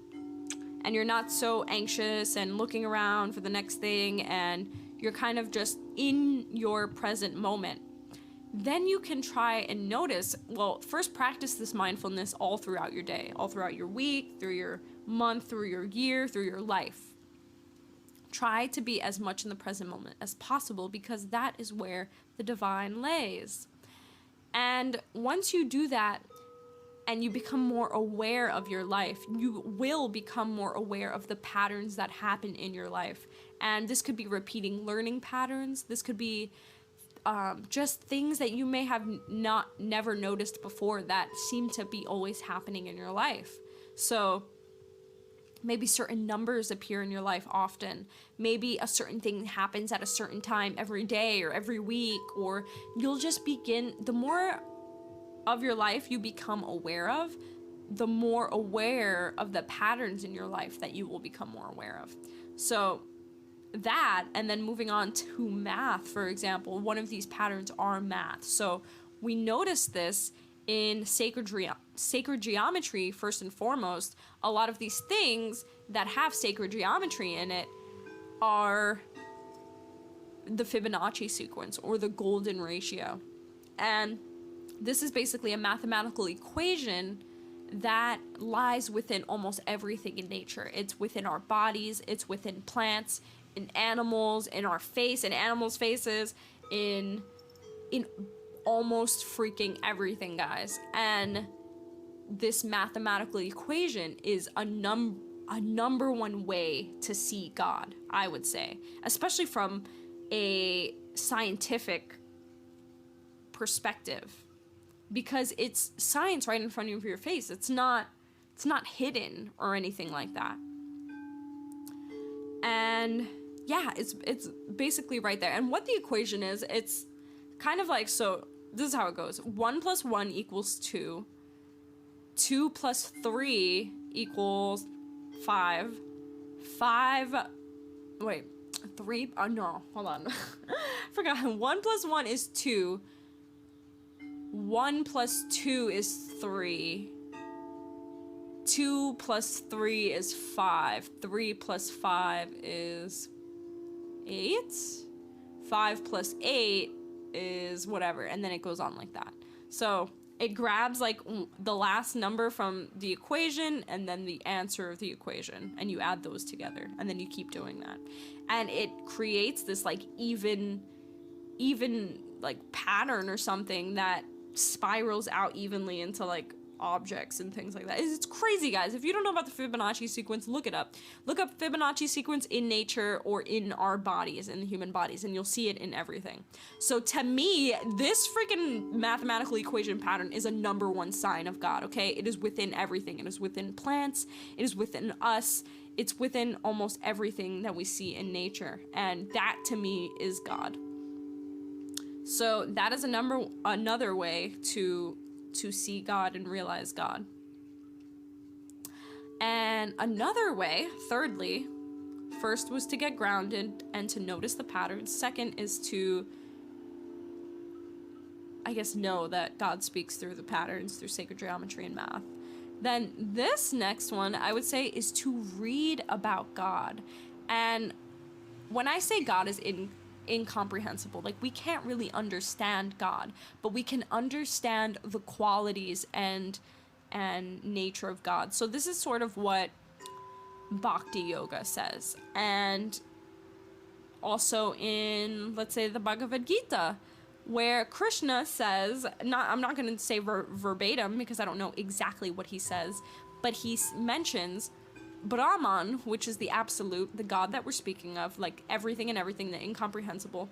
and you're not so anxious and looking around for the next thing and you're kind of just in your present moment, then you can try and notice, well, first practice this mindfulness all throughout your day, all throughout your week, through your month, through your year, through your life. Try to be as much in the present moment as possible because that is where the divine lays. And once you do that and you become more aware of your life, you will become more aware of the patterns that happen in your life. And this could be repeating learning patterns. This could be just things that you may have never noticed before that seem to be always happening in your life. So maybe certain numbers appear in your life often. Maybe a certain thing happens at a certain time every day or every week, or you'll just begin, the more of your life you become aware of, the more aware of the patterns in your life that you will become more aware of. So that, and then moving on to math, for example, one of these patterns are math. So we notice this in sacred geometry, first and foremost. A lot of these things that have sacred geometry in it are the Fibonacci sequence or the golden ratio. And this is basically a mathematical equation that lies within almost everything in nature. It's within our bodies, it's within plants, in animals, in our face, in animals' faces, in almost freaking everything, guys. And this mathematical equation is a number one way to see God, I would say, especially from a scientific perspective, because it's science right in front of your face. It's not hidden or anything like that. And yeah, it's basically right there. And what the equation is, it's kind of like, so this is how it goes. 1 + 1 = 2. 2 + 3 = 5. 3, no, hold on. Forgot. 1 + 1 is 2. 1 + 2 is 3. 2 + 3 is 5. 3 + 5 is 8. 5 + 8 is whatever, and then it goes on like that. So it grabs like the last number from the equation and then the answer of the equation, and you add those together, and then you keep doing that, and it creates this like even like pattern or something that spirals out evenly into like objects and things like that. It's crazy, guys. If you don't know about the Fibonacci sequence, look it up. Look up Fibonacci sequence in nature or in our bodies, in the human bodies, and you'll see it in everything. So to me, this freaking mathematical equation pattern is a number one sign of God, okay? It is within everything. It is within plants. It is within us. It's within almost everything that we see in nature. And that to me is God. So that is another way to see God and realize God. And another way, thirdly, first was to get grounded and to notice the patterns. Second is to, I guess, know that God speaks through the patterns, through sacred geometry and math. Then this next one, I would say, is to read about God. And when I say God is incomprehensible, like we can't really understand God, but we can understand the qualities and nature of God. So this is sort of what Bhakti Yoga says, and also in, let's say, the Bhagavad Gita, where Krishna says, I'm not going to say verbatim because I don't know exactly what he says, but he mentions Brahman, which is the absolute, the God that we're speaking of, like everything and everything, the incomprehensible.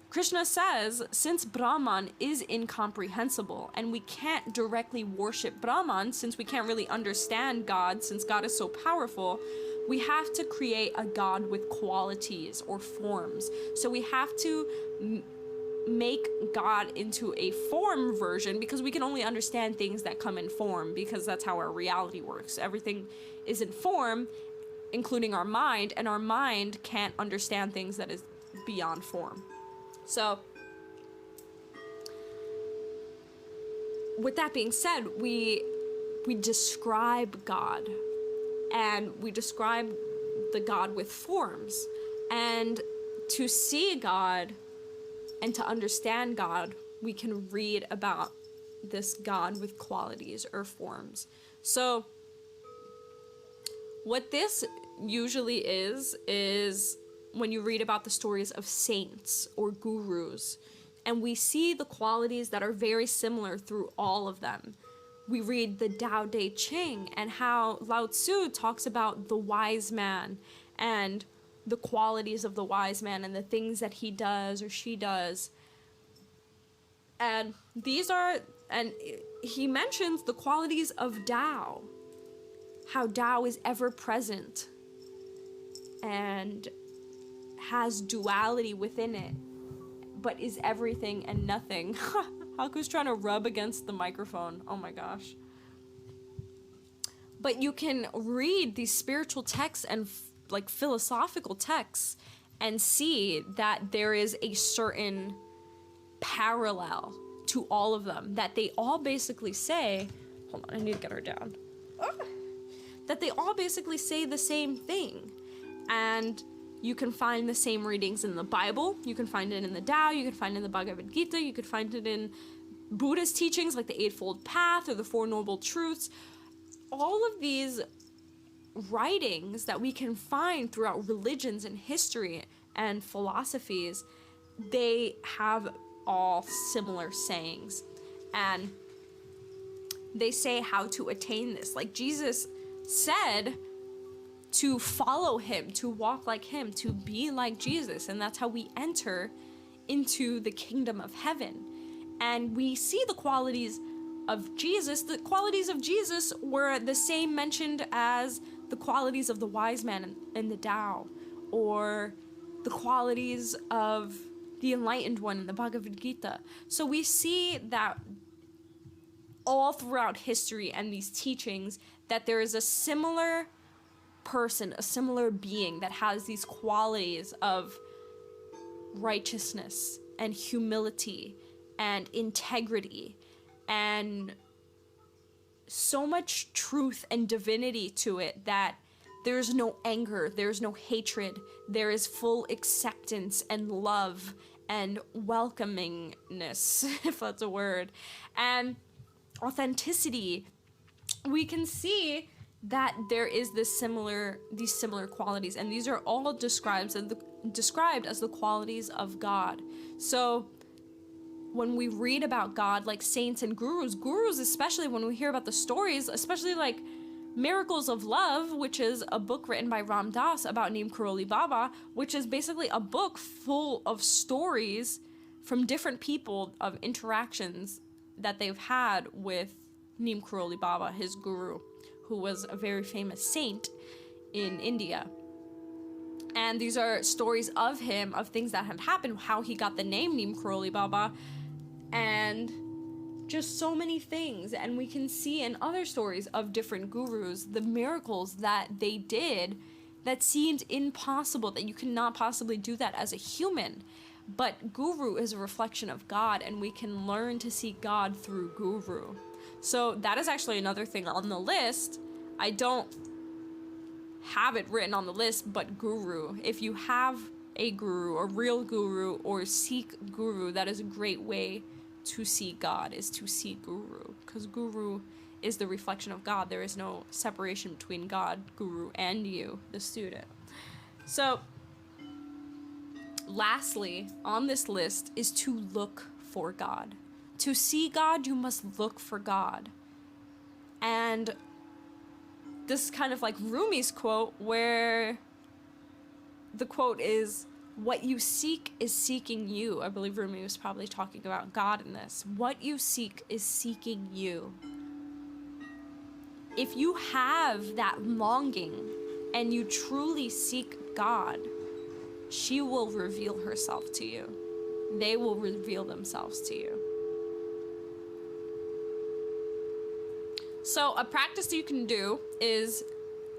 Krishna says, since Brahman is incomprehensible and we can't directly worship Brahman, since we can't really understand God, since God is so powerful, we have to create a God with qualities or forms. So we have to make God into a form version, because we can only understand things that come in form, because that's how our reality works. Everything is in form, including our mind, and our mind can't understand things that is beyond form. So, with that being said, we describe God, and we describe the God with forms. And to see God and to understand God, we can read about this God with qualities or forms. So, what this usually is when you read about the stories of saints or gurus, and we see the qualities that are very similar through all of them. We read the Tao Te Ching and how Lao Tzu talks about the wise man and the qualities of the wise man and the things that he does or she does. And he mentions the qualities of Tao, how Tao is ever present and has duality within it, but is everything and nothing. Haku's trying to rub against the microphone. Oh my gosh. But you can read these spiritual texts and like philosophical texts and see that there is a certain parallel to all of them, that they all basically say, hold on, I need to get her down. That they all basically say the same thing. And you can find the same readings in the Bible, you can find it in the Tao, you can find it in the Bhagavad Gita, you could find it in Buddhist teachings like the Eightfold Path or the Four Noble Truths. All of these writings that we can find throughout religions and history and philosophies, they have all similar sayings. And they say how to attain this. Like Jesus said, to follow him, to walk like him, to be like Jesus. And that's how we enter into the kingdom of heaven. And we see the qualities of Jesus. The qualities of Jesus were the same mentioned as the qualities of the wise man in the Tao, or the qualities of the enlightened one in the Bhagavad Gita. So we see that all throughout history and these teachings, that there is a similar person, a similar being that has these qualities of righteousness and humility and integrity and so much truth and divinity to it that there's no anger, there's no hatred, there is full acceptance and love and welcomingness, if that's a word, and authenticity. We can see that there is these similar qualities, and these are all described as the qualities of God. So when we read about God, like saints and gurus especially, when we hear about the stories, especially like Miracles of Love, which is a book written by Ram Dass about Neem Karoli Baba, which is basically a book full of stories from different people of interactions that they've had with Neem Karoli Baba, his guru, who was a very famous saint in India. And these are stories of him, of things that had happened, how he got the name Neem Karoli Baba, and just so many things. And we can see in other stories of different gurus the miracles that they did that seemed impossible, that you cannot possibly do that as a human. But guru is a reflection of God, and we can learn to see God through guru. So that is actually another thing on the list. I don't have it written on the list, but guru. If you have a guru, a real guru, or seek guru, that is a great way to see God, is to seek guru. Because guru is the reflection of God. There is no separation between God, guru, and you, the student. So lastly, on this list is to look for God. To see God, you must look for God. And this is kind of like Rumi's quote, where the quote is, "What you seek is seeking you." I believe Rumi was probably talking about God in this. What you seek is seeking you. If you have that longing and you truly seek God, she will reveal herself to you. They will reveal themselves to you. So a practice you can do is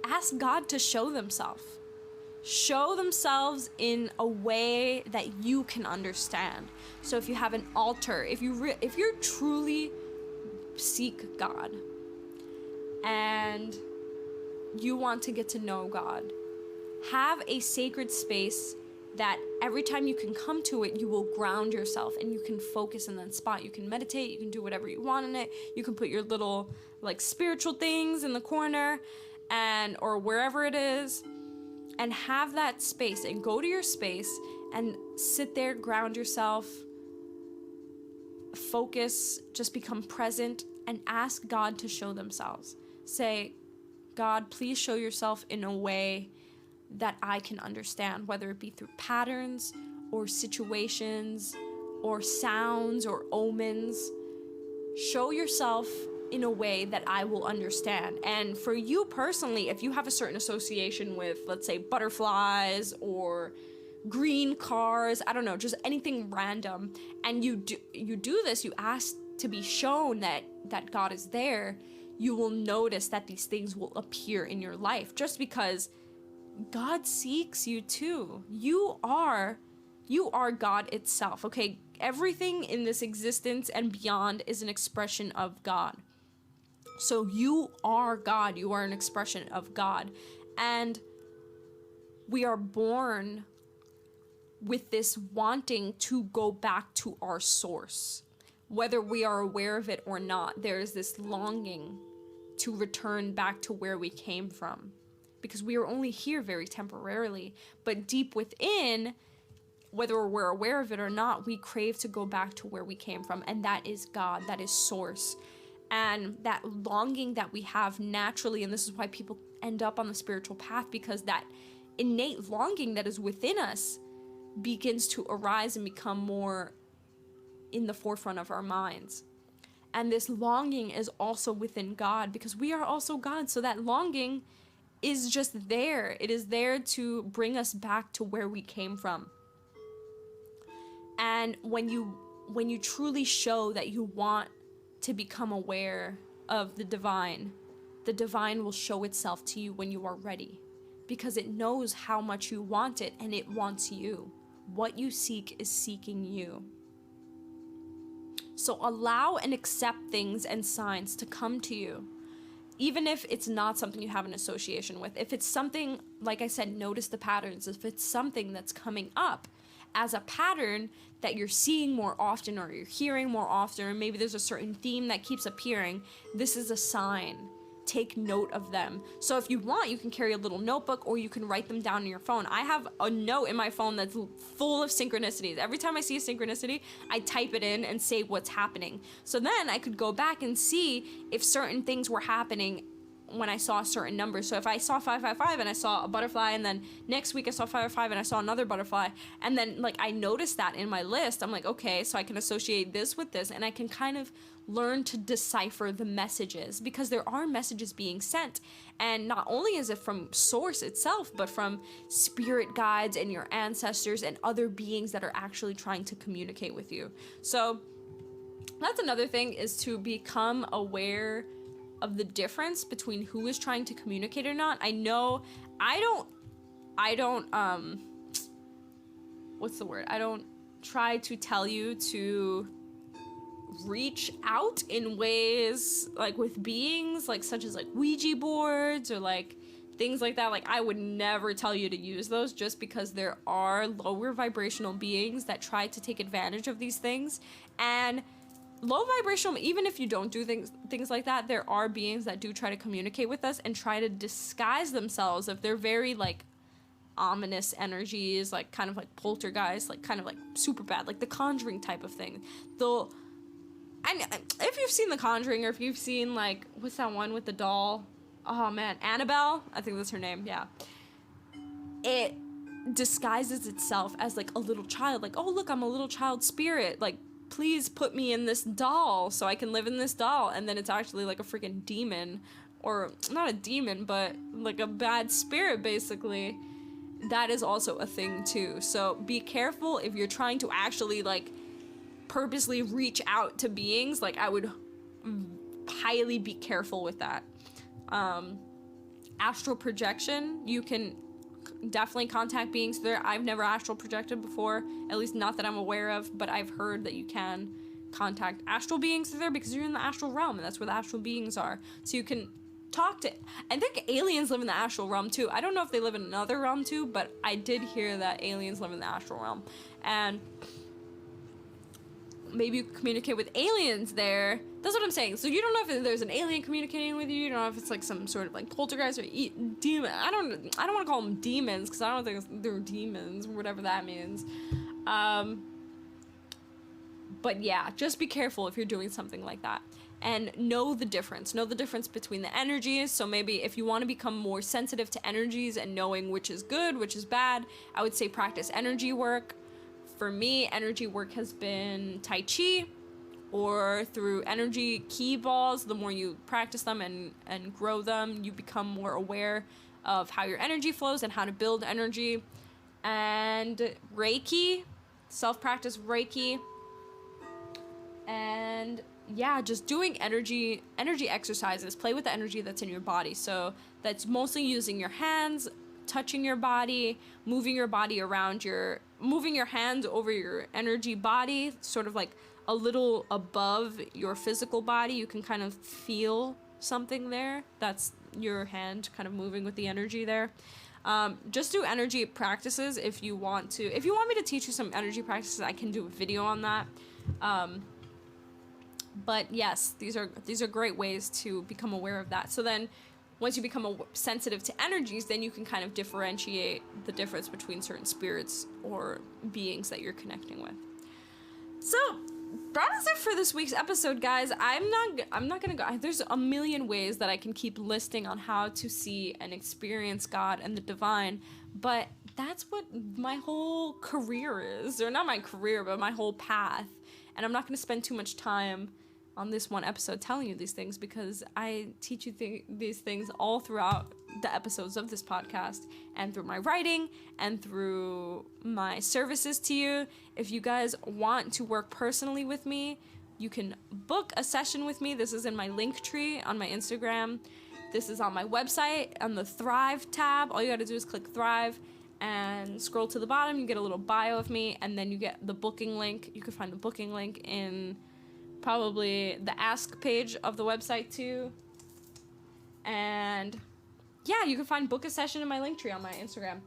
ask God to show themselves. Show themselves in a way that you can understand. So if you have an altar, if you truly seek God and you want to get to know God, have a sacred space that every time you can come to it, you will ground yourself and you can focus in that spot. You can meditate, you can do whatever you want in it. You can put your little like spiritual things in the corner or wherever it is, and have that space and go to your space and sit there, ground yourself, focus, just become present and ask God to show themselves. Say, "God, please show yourself in a way that I can understand," whether it be through patterns or situations or sounds or omens. Show yourself in a way that I will understand. And for you personally, if you have a certain association with, let's say, butterflies or green cars, I don't know, just anything random, and you do this, you ask to be shown that God is there, you will notice that these things will appear in your life, just because God seeks you too. You are God itself, okay? Everything in this existence and beyond is an expression of God. So you are God. You are an expression of God. And we are born with this wanting to go back to our source. Whether we are aware of it or not, there is this longing to return back to where we came from, because we are only here very temporarily. But deep within, whether we're aware of it or not, we crave to go back to where we came from, and that is God, that is source. And that longing that we have naturally, and this is why people end up on the spiritual path, because that innate longing that is within us begins to arise and become more in the forefront of our minds. And this longing is also within God, because we are also God. So that longing is just there. It is there to bring us back to where we came from. And when you truly show that you want to become aware of the divine will show itself to you when you are ready, because it knows how much you want it, and it wants you. What you seek is seeking you. So allow and accept things and signs to come to you, even if it's not something you have an association with. If it's something, like I said, notice the patterns. If it's something that's coming up as a pattern that you're seeing more often, or you're hearing more often, or maybe there's a certain theme that keeps appearing, this is a sign. Take note of them. So if you want, you can carry a little notebook, or you can write them down on your phone. I have a note in my phone that's full of synchronicities. Every time I see a synchronicity, I type it in and say what's happening. So then I could go back and see if certain things were happening when I saw certain numbers. So if I saw 555 and I saw a butterfly, and then next week I saw 555 and I saw another butterfly, and then like I noticed that in my list, I'm like, okay, so I can associate this with this, and I can kind of learn to decipher the messages, because there are messages being sent. And not only is it from source itself, but from spirit guides and your ancestors and other beings that are actually trying to communicate with you. So that's another thing, is to become aware of the difference between who is trying to communicate or not. I know I don't what's the word? I don't try to tell you to reach out in ways like with beings like such as like Ouija boards or like things like that. Like I would never tell you to use those, just because there are lower vibrational beings that try to take advantage of these things. And low vibrational, even if you don't do things like that, there are beings that do try to communicate with us and try to disguise themselves. If they're very like ominous energies, like kind of like poltergeist, like kind of like super bad, like the Conjuring type of thing. And if you've seen The Conjuring, or if you've seen, like, what's that one with the doll? Oh man, Annabelle? I think that's her name, yeah. It disguises itself as like a little child, like, oh look, I'm a little child spirit, like, please put me in this doll so I can live in this doll. And then it's actually like a freaking demon, or not a demon, but like a bad spirit, basically. That is also a thing too. So be careful if you're trying to actually like purposely reach out to beings. Like, I would highly be careful with that. Astral projection, you can definitely contact beings there. I've never astral projected before, at least not that I'm aware of, but I've heard that you can contact astral beings there because you're in the astral realm, and that's where the astral beings are. So you can talk to, I think aliens live in the astral realm too. I don't know if they live in another realm too, but I did hear that aliens live in the astral realm, and maybe you communicate with aliens there. That's what I'm saying. So you don't know if there's an alien communicating with you. You don't know if it's like some sort of like poltergeist or demon. I don't want to call them demons because I don't think they're demons, whatever that means. But yeah, just be careful if you're doing something like that. And know the difference. Know the difference between the energies. So maybe if you want to become more sensitive to energies and knowing which is good, which is bad, I would say practice energy work. For me, energy work has been Tai Chi, or through energy key balls. The more you practice them and grow them, you become more aware of how your energy flows and how to build energy. And Reiki, self-practice Reiki. And yeah, just doing energy exercises. Play with the energy that's in your body. So that's mostly using your hands, touching your body, moving your body around moving your hands over your energy body, sort of like a little above your physical body. You can kind of feel something there. That's your hand kind of moving with the energy there. Just do energy practices if you want to. If you want me to teach you some energy practices, I can do a video on that. But yes, these are great ways to become aware of that. So then once you become sensitive to energies, then you can kind of differentiate the difference between certain spirits or beings that you're connecting with. So that is it for this week's episode, guys. I'm not gonna go. There's a million ways that I can keep listing on how to see and experience God and the divine, but that's what my whole career is, or not my career, but my whole path. And I'm not gonna spend too much time on this one episode telling you these things, because I teach you these things all throughout the episodes of this podcast, and through my writing, and through my services to you. If you guys want to work personally with me, you can book a session with me. This is in my link tree on my Instagram. This is on my website on the Thrive tab. All you gotta do is click Thrive and scroll to the bottom. You get a little bio of me, and then you get the booking link. You can find the booking link in probably the ask page of the website too. And yeah, you can find book a session in my link tree on my Instagram.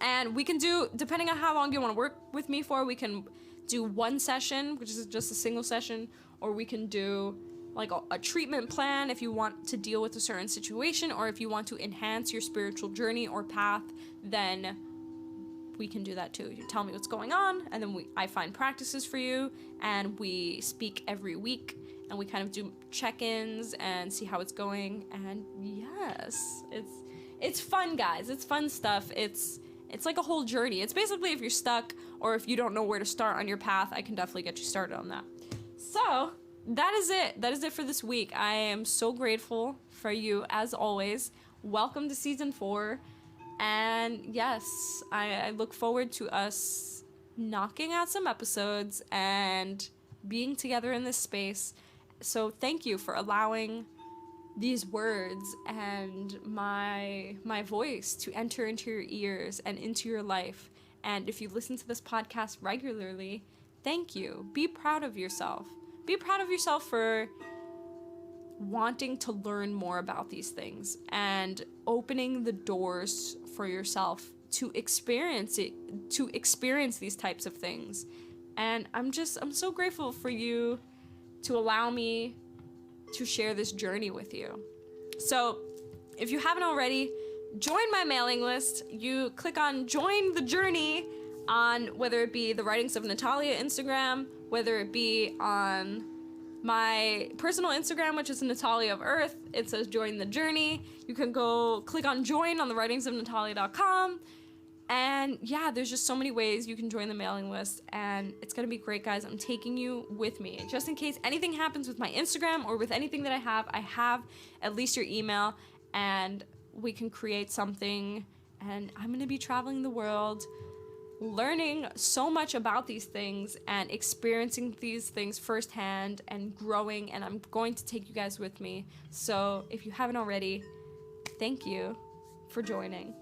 And we can do, depending on how long you want to work with me for, we can do one session, which is just a single session, or we can do like a treatment plan if you want to deal with a certain situation, or if you want to enhance your spiritual journey or path, then we can do that too. You tell me what's going on, and then I find practices for you, and we speak every week, and we kind of do check-ins and see how it's going. And yes, it's fun, guys. It's fun stuff. It's like a whole journey. It's basically, if you're stuck or if you don't know where to start on your path, I can definitely get you started on that. So that is it. That is it for this week. I am so grateful for you, as always. Welcome to season 4. And yes, I look forward to us knocking out some episodes and being together in this space. So thank you for allowing these words and my voice to enter into your ears and into your life. And if you listen to this podcast regularly, thank you. Be proud of yourself. Be proud of yourself for wanting to learn more about these things and opening the doors for yourself to experience these types of things. And I'm so grateful for you to allow me to share this journey with you. So if you haven't already, join my mailing list. You click on join the journey on whether it be the Writings of Natalia Instagram, whether it be on my personal Instagram, which is Natalia of Earth. It says join the journey. You can go click on join on the writingsofnatalia.com. And yeah, there's just so many ways you can join the mailing list, and it's gonna be great, guys. I'm taking you with me. Just in case anything happens with my Instagram or with anything that I have at least your email, and we can create something. And I'm gonna be traveling the world, learning so much about these things and experiencing these things firsthand and growing, and I'm going to take you guys with me. So if you haven't already, thank you for joining.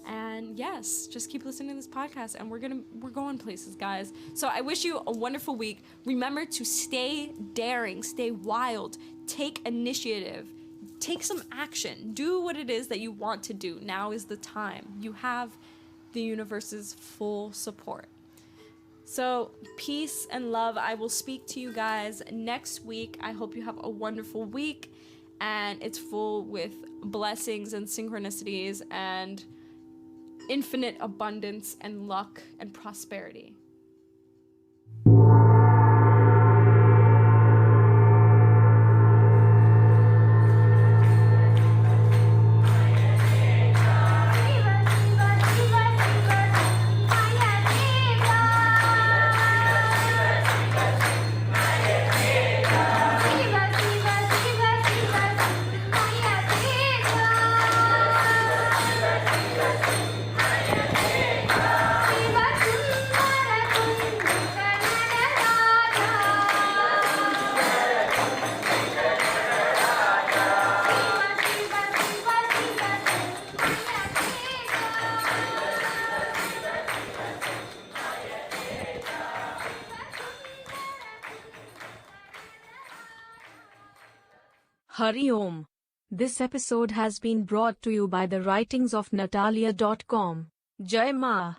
And yes, just keep listening to this podcast, and we're going places, guys. So I wish you a wonderful week. Remember to stay daring, stay wild, take initiative, take some action, do what it is that you want to do. Now is the time. You have the universe's full support. So peace and love. I will speak to you guys next week. I hope you have a wonderful week, and it's full with blessings and synchronicities and infinite abundance and luck and prosperity. Hari Om. This episode has been brought to you by the writings of Natalia.com. Jai Ma.